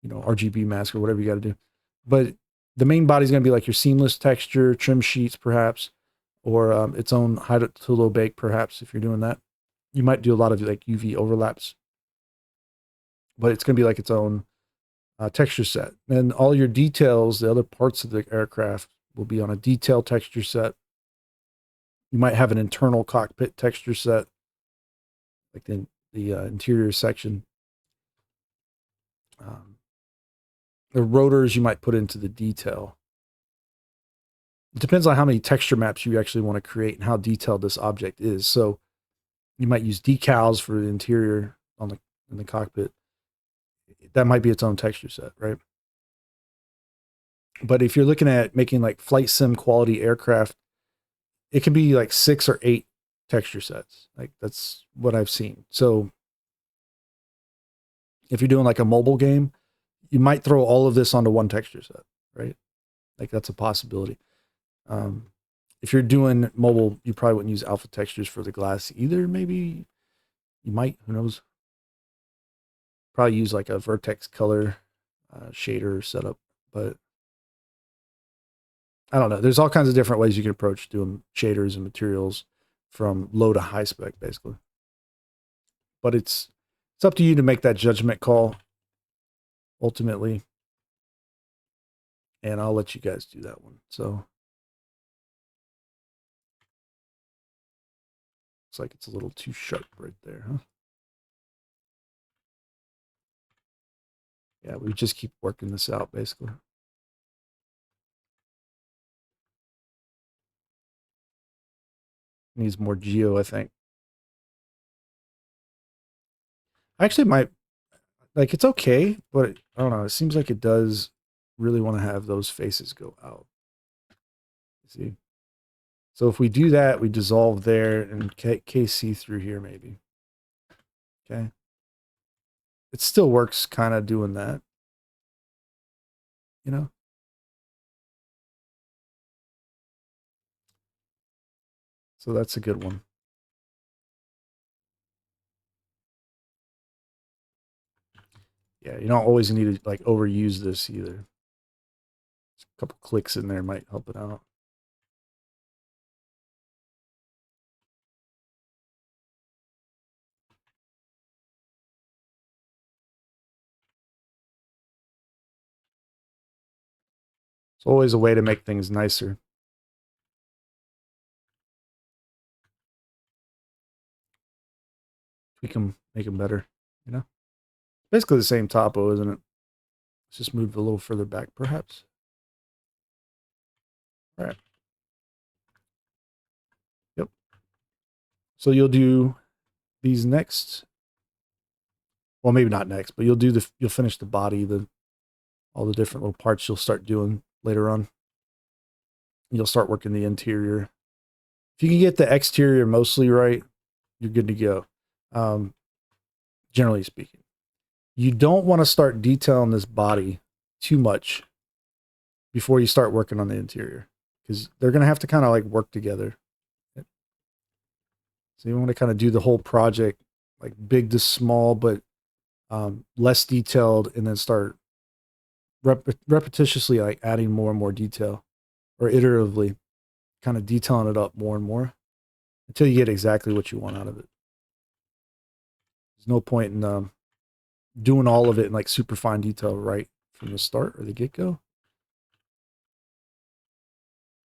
do, RGB mask or whatever you got to do. But the main body is going to be like your seamless texture, trim sheets, perhaps, or its own high to low bake, perhaps, if you're doing that. You might do a lot of like UV overlaps, but it's going to be like its own texture set. And all your details, the other parts of the aircraft, will be on a detailed texture set. You might have an internal cockpit texture set, like the interior section. Um, the rotors you might put into the detail. It depends on how many texture maps you actually want to create and how detailed this object is. So you might use decals for the interior in the cockpit. That might be its own texture set, right? But if you're looking at making like flight sim quality aircraft, it can be like 6 or 8 texture sets. Like that's what I've seen. So if you're doing like a mobile game, you might throw all of this onto one texture set, right? Like that's a possibility. Um, if you're doing mobile, you probably wouldn't use alpha textures for the glass either. Maybe you might, who knows? Probably use like a vertex color shader setup, but I don't know. There's all kinds of different ways you can approach doing shaders and materials from low to high spec, basically. But it's up to you to make that judgment call ultimately, and I'll let you guys do that one. So looks like it's a little too sharp right there, huh? Yeah, we just keep working this out basically. Needs more geo, I think. I actually might like it's okay, but I don't know. It seems like it does really want to have those faces go out. See? So if we do that, we dissolve there and KC through here maybe. Okay. It still works kind of doing that, you know? So that's a good one. Yeah, you don't always need to like overuse this either. Just a couple clicks in there might help it out. It's always a way to make things nicer. Tweak them, make them better, you know? Basically the same topo, isn't it? Let's just move a little further back, perhaps. All right. Yep. So you'll do these next. Well, maybe not next, but you'll finish the body, all the different little parts you'll start doing later on. You'll start working the interior. If you can get the exterior mostly right, you're good to go. Generally speaking, you don't want to start detailing this body too much before you start working on the interior, because they're going to have to kind of like work together. So you want to kind of do the whole project like big to small, but less detailed, and then start repetitiously like adding more and more detail, or iteratively kind of detailing it up more and more until you get exactly what you want out of it. There's no point in doing all of it in like super fine detail right from the start or the get-go,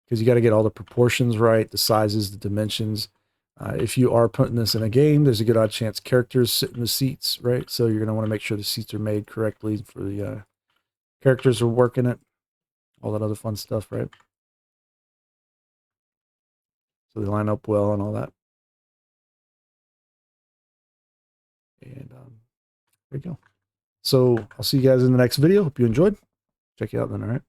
because you got to get all the proportions right, the sizes, the dimensions. If you are putting this in a game, there's a good odd chance characters sit in the seats, right? So you're going to want to make sure the seats are made correctly for the characters are working it, all that other fun stuff, right? So they line up well and all that. And there you go. So I'll see you guys in the next video. Hope you enjoyed. Check you out then, all right?